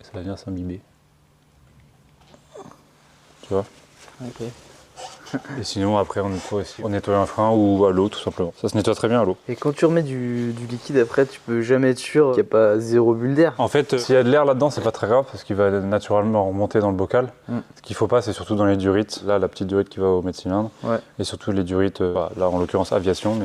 Et ça va venir s'imbiber. Tu vois? Ok. Et sinon après on nettoie un frein ou à l'eau tout simplement. Ça se nettoie très bien à l'eau. Et quand tu remets du liquide après, tu peux jamais être sûr qu'il n'y a pas 0 bulle d'air. En fait, s'il y a de l'air là-dedans, c'est pas très grave parce qu'il va naturellement remonter dans le bocal. Ce qu'il faut pas, c'est surtout dans les durites. Là, la petite durite qui va au mètre-cylindre. Ouais. Et surtout les durites, là en l'occurrence aviation,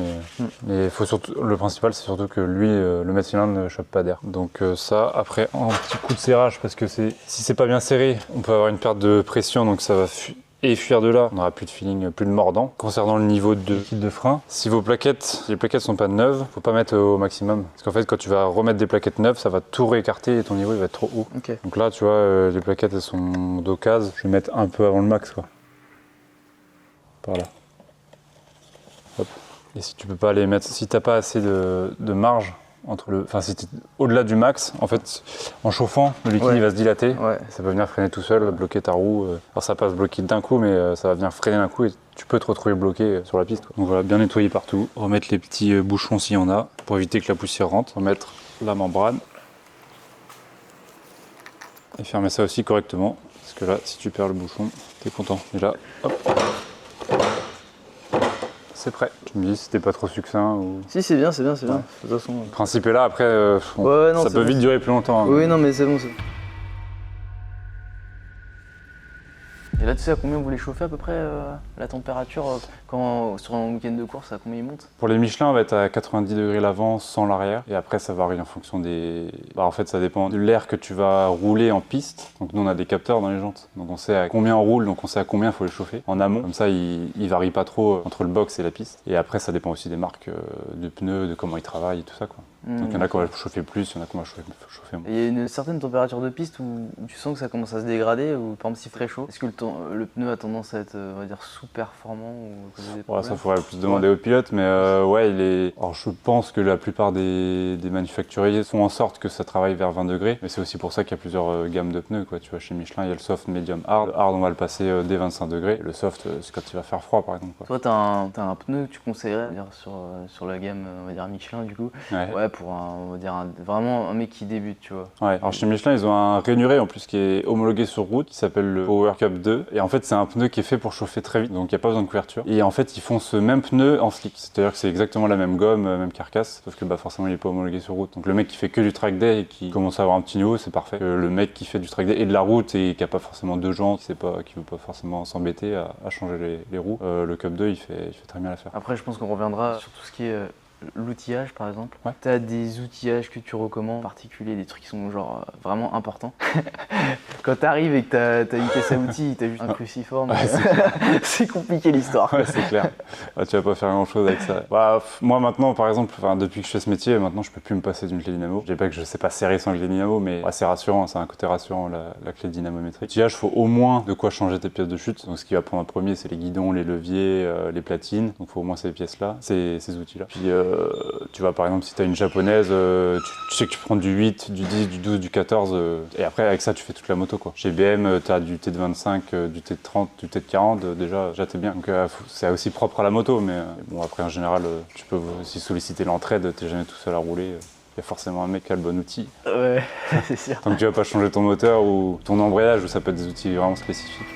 mais faut surtout, le principal c'est surtout que lui, le mètre-cylindre ne chope pas d'air. Donc ça, après un petit coup de serrage parce que si c'est pas bien serré, on peut avoir une perte de pression, donc ça va et fuir de là, on n'aura plus de feeling, plus de mordant. Concernant le niveau de liquide de frein, si les plaquettes sont pas neuves, faut pas mettre au maximum. Parce qu'en fait, quand tu vas remettre des plaquettes neuves, ça va tout réécarter et ton niveau il va être trop haut. Okay. Donc là, tu vois, les plaquettes elles sont d'occasion. Je vais mettre un peu avant le max, quoi. Par là. Hop. Et si tu peux pas les mettre, si t'as pas assez de marge, si tu es au-delà du max, en fait, en chauffant, le liquide il va se dilater. Ouais. Ça peut venir freiner tout seul, bloquer ta roue. Alors ça va pas se bloquer d'un coup, mais ça va venir freiner d'un coup et tu peux te retrouver bloqué sur la piste, quoi. Donc voilà, bien nettoyer partout. Remettre les petits bouchons s'il y en a, pour éviter que la poussière rentre. Remettre la membrane. Et fermer ça aussi correctement. Parce que là, si tu perds le bouchon, t'es content. Et là, hop. C'est prêt. Tu me dis si c'était pas trop succinct ou... Si, c'est bien, c'est bien. De toute façon... Le principe est là, après, ça peut vite durer plus longtemps. Oui, non, mais c'est bon. Et là, tu sais à combien vous les chauffez à peu près la température sur un week-end de course, à combien il monte? Pour les Michelin, on va être à 90 degrés l'avant sans l'arrière. Et après, ça varie en fonction des... en fait, ça dépend de l'air que tu vas rouler en piste. Donc nous, on a des capteurs dans les jantes. Donc on sait à combien on roule, donc on sait à combien il faut les chauffer en amont. Comme ça, il varie pas trop entre le box et la piste. Et après, ça dépend aussi des marques de pneus, de comment ils travaillent et tout ça, quoi. Donc il y en a qui vont chauffer plus, il y en a qui vont chauffer moins. Il y a une certaine température de piste où tu sens que ça commence à se dégrader, ou par exemple s'il fait chaud, est-ce que le pneu a tendance à être, on va dire, sous-performant ou ça faudrait plus demander au pilote, mais il est... Alors je pense que la plupart des manufacturiers font en sorte que ça travaille vers 20 degrés, mais c'est aussi pour ça qu'il y a plusieurs gammes de pneus, quoi. Tu vois, chez Michelin, il y a le soft, medium, hard. Le hard, on va le passer dès 25 degrés. Le soft, c'est quand il va faire froid, par exemple, quoi. Toi, t'as un pneu que tu conseillerais sur la gamme, on va dire Michelin, du coup. Ouais, pour on va dire vraiment un mec qui débute, tu vois. Ouais, alors chez Michelin, ils ont un rainuré en plus qui est homologué sur route, qui s'appelle le Power Cup 2. Et en fait, c'est un pneu qui est fait pour chauffer très vite, donc il n'y a pas besoin de couverture. Et en fait, ils font ce même pneu en slick, c'est-à-dire que c'est exactement la même gomme, même carcasse, sauf que forcément, il n'est pas homologué sur route. Donc le mec qui fait que du track day et qui commence à avoir un petit niveau, c'est parfait. Le mec qui fait du track day et de la route et qui n'a pas forcément deux jantes, qui veut pas forcément s'embêter à changer les roues, le Cup 2, il fait très bien l'affaire. Après, je pense qu'on reviendra sur tout ce qui est l'outillage, par exemple. Ouais. Tu as des outillages que tu recommandes, en particulier des trucs qui sont genre vraiment importants. Quand tu arrives et que tu as une caisse à outils, tu as juste un cruciforme, c'est compliqué l'histoire. Ouais, c'est clair. Tu vas pas faire grand chose avec ça. Moi maintenant, par exemple, depuis que je fais ce métier, maintenant je peux plus me passer d'une clé dynamo. Je dis pas que je sais pas serrer sans clé dynamo, mais c'est rassurant, c'est un côté rassurant la clé dynamométrique. L'outillage, faut au moins de quoi changer tes pièces de chute. Donc ce qui va prendre en premier, c'est les guidons, les leviers, les platines. Donc faut au moins ces pièces-là, ces outils-là. Puis tu vois, par exemple, si tu as une japonaise, tu sais que tu prends du 8, du 10, du 12, du 14, et après avec ça tu fais toute la moto, quoi. Chez BM, tu as du T de 25, du T de 30, du T de 40, déjà t'es bien. Donc c'est aussi propre à la moto, mais bon, après en général, tu peux aussi solliciter l'entraide, t'es jamais tout seul à rouler. Il y a forcément un mec qui a le bon outil. Ouais, c'est sûr. Donc tu vas pas changer ton moteur ou ton embrayage, ou ça peut être des outils vraiment spécifiques.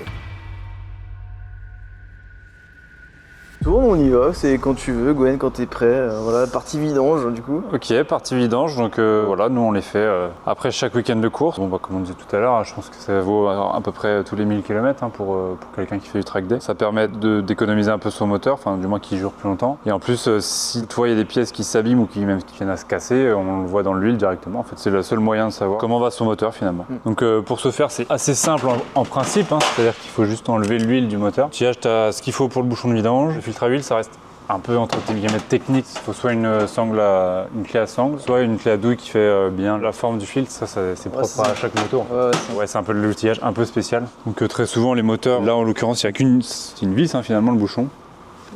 Tourne, on y va, c'est quand tu veux, Gwen, quand t'es prêt. Voilà, partie vidange du coup. Ok, partie vidange, donc voilà, nous on les fait après chaque week-end de course. Bon, bah, comme on disait tout à l'heure, je pense que ça vaut à peu près tous les 1000 km pour quelqu'un qui fait du track day. Ça permet d'économiser un peu son moteur, enfin du moins qu'il dure plus longtemps. Et en plus, si toi il y a des pièces qui s'abîment ou qui viennent à se casser, on le voit dans l'huile directement. En fait, c'est le seul moyen de savoir comment va son moteur finalement. Donc pour ce faire, c'est assez simple en principe, hein, c'est-à-dire qu'il faut juste enlever l'huile du moteur. Tu as ce qu'il faut pour le bouchon de vidange. Le filtre à huile, ça reste un peu entre guillemets technique. Il faut soit une clé à sangle, soit une clé à douille qui fait bien la forme du filtre. Ça c'est propre à chaque moto. Ouais, c'est un peu l'outillage un peu spécial. Donc très souvent les moteurs, là en l'occurrence, il n'y a c'est une vis finalement le bouchon,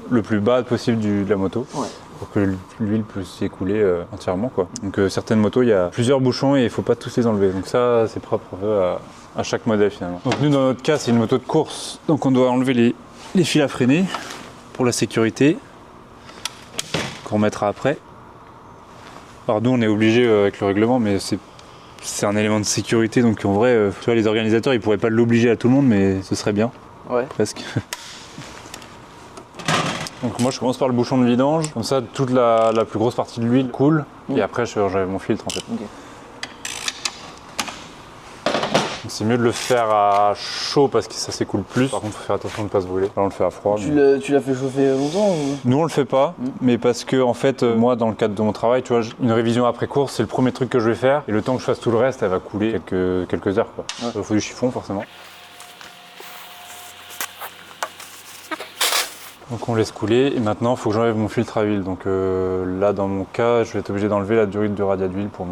le plus bas possible de la moto. Ouais. Pour que l'huile puisse s'écouler entièrement quoi. Donc certaines motos, il y a plusieurs bouchons et il ne faut pas tous les enlever. Donc ça, c'est propre un peu à chaque modèle finalement. Donc nous, dans notre cas, c'est une moto de course. Donc on doit enlever les fils à freiner pour la sécurité, qu'on remettra après. Alors nous, on est obligé avec le règlement, mais c'est un élément de sécurité. Donc en vrai, tu vois, les organisateurs, ils pourraient pas l'obliger à tout le monde, mais ce serait bien. Ouais. Presque. Donc moi je commence par le bouchon de vidange, comme ça toute la plus grosse partie de l'huile coule et après j'enlève mon filtre en fait. Okay. C'est mieux de le faire à chaud parce que ça s'écoule plus. Par contre il faut faire attention de ne pas se brûler. Là on le fait à froid. Tu l'as fait chauffer longtemps ou... Nous on le fait pas, mais parce que en fait moi dans le cadre de mon travail, tu vois, une révision après course c'est le premier truc que je vais faire et le temps que je fasse tout le reste elle va couler quelques heures quoi. Ouais. Il faut du chiffon forcément. Donc on laisse couler et maintenant il faut que j'enlève mon filtre à huile. Donc là dans mon cas je vais être obligé d'enlever la durite de radiat d'huile pour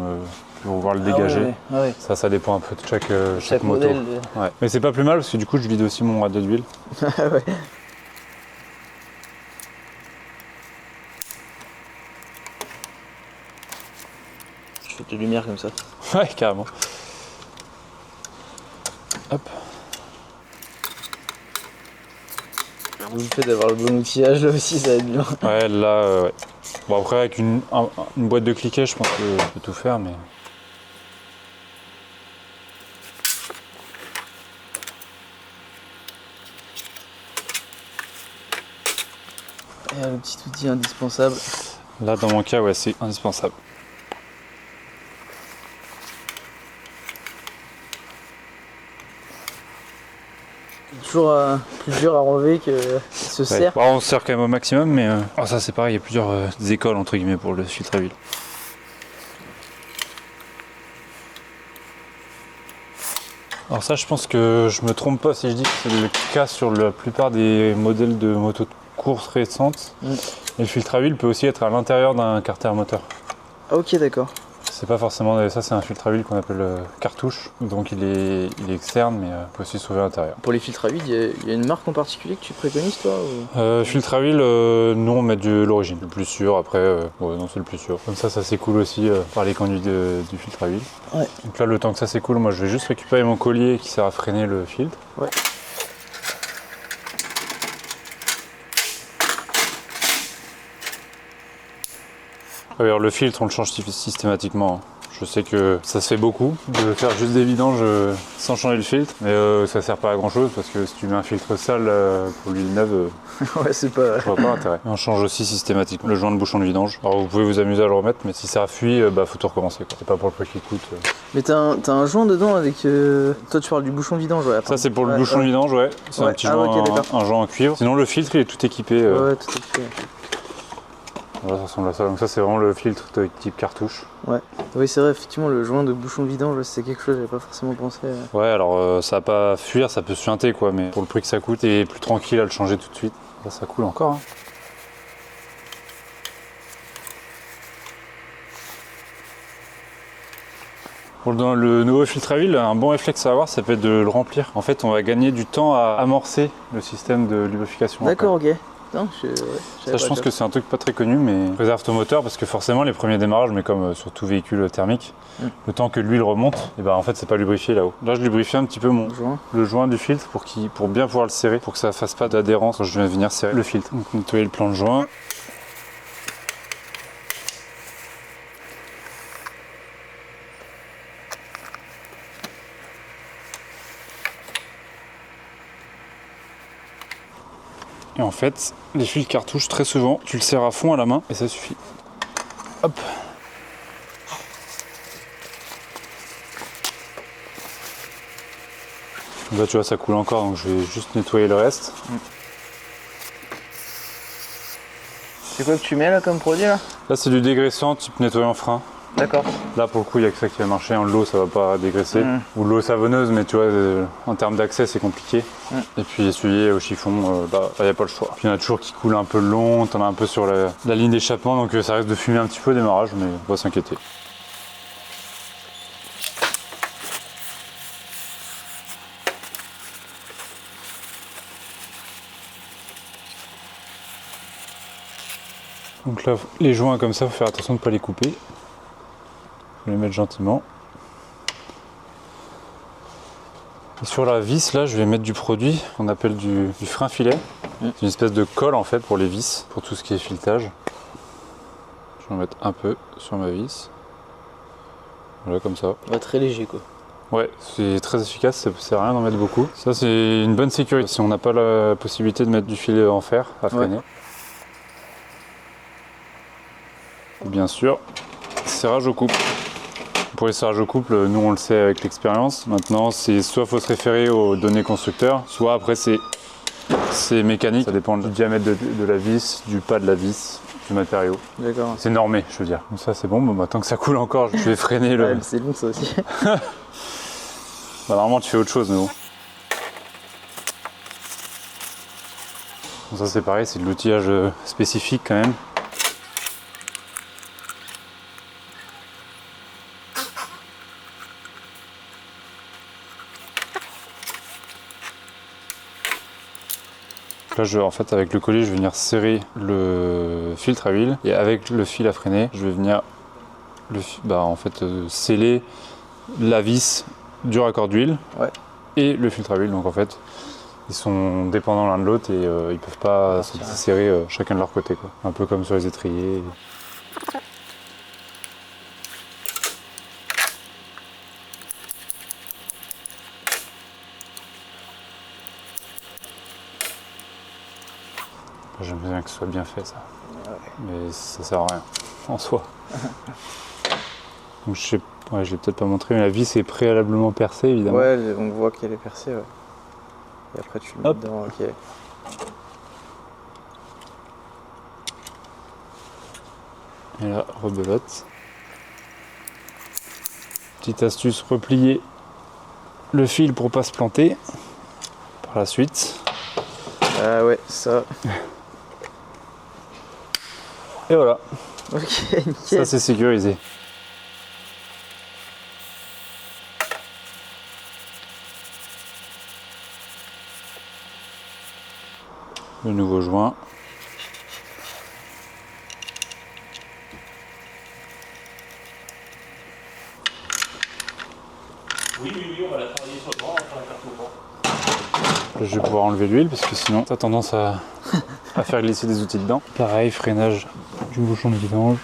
pouvoir le dégager. Ouais. Ça dépend un peu de chaque moto. Modèle. Ouais. Mais c'est pas plus mal parce que du coup je vide aussi mon radiat d'huile. Ouais. Je fais de lumière comme ça. Ouais carrément. Hop. Le fait d'avoir le bon outillage là aussi ça va être bien. Ouais là ouais. Bon après avec une boîte de cliquet je pense que je peux tout faire mais. Et le petit outil indispensable. Là dans mon cas ouais c'est indispensable. Toujours plus dur à enlever que ce serre. Bon, on se serre quand même au maximum, mais ça c'est pareil, il y a plusieurs écoles entre guillemets pour le filtre à huile. Alors ça je pense que je me trompe pas si je dis que c'est le cas sur la plupart des modèles de motos de course récentes. Et le filtre à huile peut aussi être à l'intérieur d'un carter moteur. Ah, ok d'accord. C'est pas forcément ça, c'est un filtre à huile qu'on appelle cartouche, donc il est externe mais peut aussi se trouver à l'intérieur. Pour les filtres à huile, il y a une marque en particulier que tu préconises toi ou... Filtre à huile, nous on met de l'origine, le plus sûr, après ouais, non c'est le plus sûr. Comme ça s'écoule aussi par les conduits du filtre à huile. Ouais. Donc là le temps que ça s'écoule, moi je vais juste récupérer mon collier qui sert à freiner le filtre. Ouais. Alors, le filtre, on le change systématiquement. Je sais que ça se fait beaucoup de faire juste des vidanges sans changer le filtre, mais ça sert pas à grand chose parce que si tu mets un filtre sale pour l'huile neuve, ouais, c'est pas... je vois pas l'intérêt. On change aussi systématiquement le joint de bouchon de vidange. Alors vous pouvez vous amuser à le remettre, mais si ça fuit, faut tout recommencer. C'est pas pour le prix qui coûte. Mais t'as un joint dedans avec... Toi tu parles du bouchon de vidange, ouais. Ça c'est pour le bouchon de vidange, ouais. C'est un petit joint, okay, un joint en cuivre. Sinon le filtre il est tout équipé. Ouais, tout équipé. Voilà, ça ressemble à ça. Donc ça c'est vraiment le filtre type cartouche. Ouais. Oui c'est vrai, effectivement le joint de bouchon vidange c'est quelque chose que j'avais pas forcément pensé. Ouais alors ça va pas fuir, ça peut suinter quoi, mais pour le prix que ça coûte et plus tranquille à le changer tout de suite. Là, ça coule encore. Hein. Pour le nouveau filtre à huile, un bon réflexe à avoir, ça peut être de le remplir. En fait on va gagner du temps à amorcer le système de lubrification. D'accord, ok. Non, ça je pense que c'est un truc pas très connu, mais préserve ton moteur parce que forcément les premiers démarrages, mais comme sur tout véhicule thermique, le temps que l'huile remonte, et en fait c'est pas lubrifié là-haut. Là je lubrifie un petit peu le joint du filtre pour bien pouvoir le serrer, pour que ça fasse pas d'adhérence quand je vais venir serrer le filtre. Donc nettoyer le plan de joint. Et en fait, les fils cartouches, très souvent, tu le serres à fond à la main et ça suffit. Hop. Là, tu vois, ça coule encore, donc je vais juste nettoyer le reste. C'est quoi que tu mets là comme produit là? Là, c'est du dégraissant type nettoyant frein. D'accord. Là, pour le coup, il n'y a que ça qui va marcher. En l'eau, ça va pas dégraisser. Ou l'eau savonneuse, mais tu vois, en termes d'accès, c'est compliqué. Et puis, essuyer au chiffon, là, il n'y a pas le choix. Puis, il y en a toujours qui coulent un peu long, t'en as un peu sur la ligne d'échappement, donc ça risque de fumer un petit peu au démarrage, mais on va s'inquiéter. Donc là, les joints comme ça, il faut faire attention de ne pas les couper. Je vais les mettre gentiment. Et sur la vis, là, je vais mettre du produit qu'on appelle du frein filet. C'est une espèce de colle en fait pour les vis, pour tout ce qui est filetage. Je vais en mettre un peu sur ma vis. Voilà, comme ça. Ouais, très léger quoi. Ouais, c'est très efficace, ça sert à rien d'en mettre beaucoup. Ça, c'est une bonne sécurité si on n'a pas la possibilité de mettre du filet en fer à freiner. Bien sûr, serrage au couple. Pour les serrages au couple, nous on le sait avec l'expérience. Maintenant, c'est soit faut se référer aux données constructeurs, soit après c'est mécanique. Ça dépend du diamètre de la vis, du pas de la vis, du matériau. D'accord. C'est normé, je veux dire. Donc ça c'est bon, bah, tant que ça coule encore, je vais freiner le... Ouais, c'est long ça aussi. Bah, normalement tu fais autre chose, mais bon. Donc ça c'est pareil, c'est de l'outillage spécifique quand même. Là, en fait, avec le collier, je vais venir serrer le filtre à huile et avec le fil à freiner, je vais venir sceller la vis du raccord d'huile et le filtre à huile. Donc en fait, ils sont dépendants l'un de l'autre et ils peuvent pas se serrer chacun de leur côté, quoi. Un peu comme sur les étriers. J'aime bien que ce soit bien fait ça, mais ça sert à rien en soi. Donc je l'ai peut-être pas montré, mais la vis est préalablement percée évidemment. Ouais, on voit qu'elle est percée. Ouais. Et après tu le mets dedans, ok. Et là, rebelote. Petite astuce, replier le fil pour pas se planter par la suite. Ah ouais, ça. Et voilà, Ok, nickel. ça c'est sécurisé. Le nouveau joint. Oui, on va la travailler sur le bras, on va faire la carte au bras. Là, je vais pouvoir enlever l'huile parce que sinon t'as tendance à faire glisser des outils dedans. Pareil, freinage du bouchon de vidange.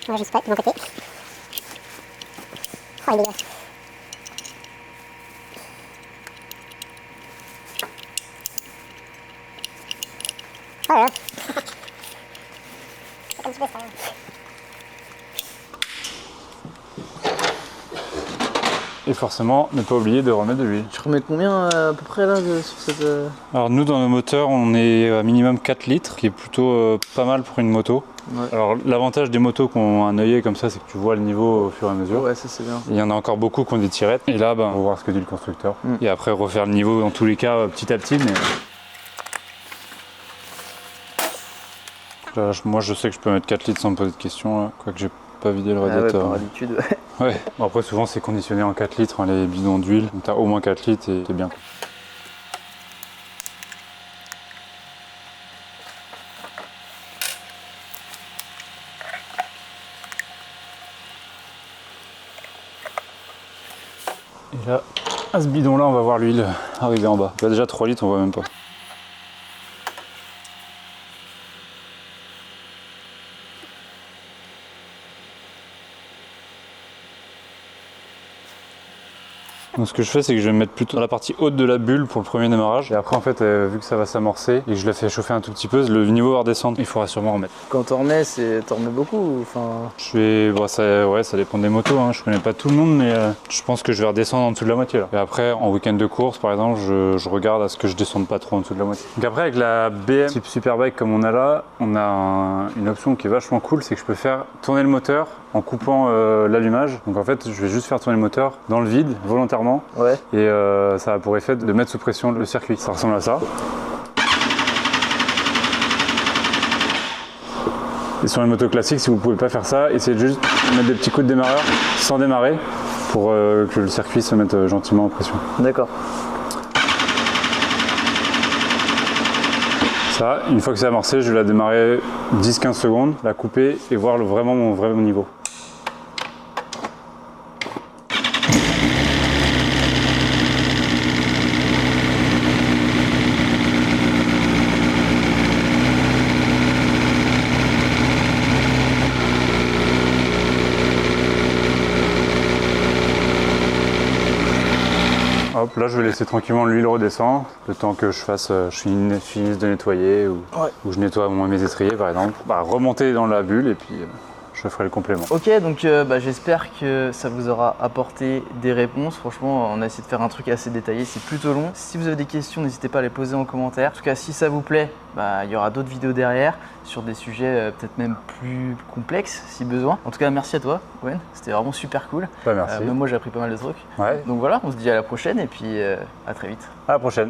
Moi je suis prêt de mon côté. Oh il est dégueulasse. Oh là là. C'est un petit peu ça. Et forcément, ne pas oublier de remettre de l'huile. Tu remets combien à peu près là sur cette... Alors nous dans nos moteurs on est à minimum 4 litres, qui est plutôt pas mal pour une moto. Ouais. Alors l'avantage des motos qui ont un œillet comme ça, c'est que tu vois le niveau au fur et à mesure. Ouais, ça c'est bien. Il y en a encore beaucoup qui ont des tirettes. Et là, on va voir ce que dit le constructeur. Et après refaire le niveau dans tous les cas petit à petit. Mais... Là, moi je sais que je peux mettre 4 litres sans me poser de questions, là. Quoique j'ai pas vidé le radiateur. Par habitude, ouais. Ouais. Bon, après souvent c'est conditionné en 4 litres, hein, les bidons d'huile. Donc t'as au moins 4 litres et t'es bien. Et là, à ce bidon-là, on va voir l'huile arriver en bas. Il y a déjà 3 litres, on voit même pas. Donc ce que je fais, c'est que je vais me mettre plutôt dans la partie haute de la bulle pour le premier démarrage. Et après, en fait, vu que ça va s'amorcer et que je la fais chauffer un tout petit peu, le niveau va redescendre. Il faudra sûrement remettre. Quand t'en remets, t'en remets beaucoup enfin... Bon, ça dépend des motos, hein. Je connais pas tout le monde, mais je pense que je vais redescendre en dessous de la moitié là. Et après, en week-end de course, par exemple, je regarde à ce que je descende pas trop en dessous de la moitié. Donc après, avec la BM type Superbike comme on a là, on a une option qui est vachement cool, c'est que je peux faire tourner le moteur en coupant l'allumage. Donc en fait, je vais juste faire tourner le moteur dans le vide, volontairement. Ouais. Et ça a pour effet de mettre sous pression le circuit. Ça ressemble à ça. Et sur une moto classique, si vous ne pouvez pas faire ça, essayez de juste mettre des petits coups de démarreur sans démarrer pour que le circuit se mette gentiment en pression. D'accord. Ça, une fois que c'est amorcé, je vais la démarrer 10-15 secondes, la couper et voir vraiment mon vrai niveau. Hop, là je vais laisser tranquillement l'huile redescendre, le temps que je finisse de nettoyer ou je nettoie mes étriers par exemple. Remonter dans la bulle et puis je ferai le complément. Ok, donc j'espère que ça vous aura apporté des réponses. Franchement, on a essayé de faire un truc assez détaillé, c'est plutôt long. Si vous avez des questions, n'hésitez pas à les poser en commentaire. En tout cas, si ça vous plaît, il y aura d'autres vidéos derrière sur des sujets peut-être même plus complexes si besoin. En tout cas, merci à toi, Gwen. C'était vraiment super cool. Merci. Même moi, j'ai appris pas mal de trucs. Ouais. Donc voilà, on se dit à la prochaine et puis à très vite. À la prochaine.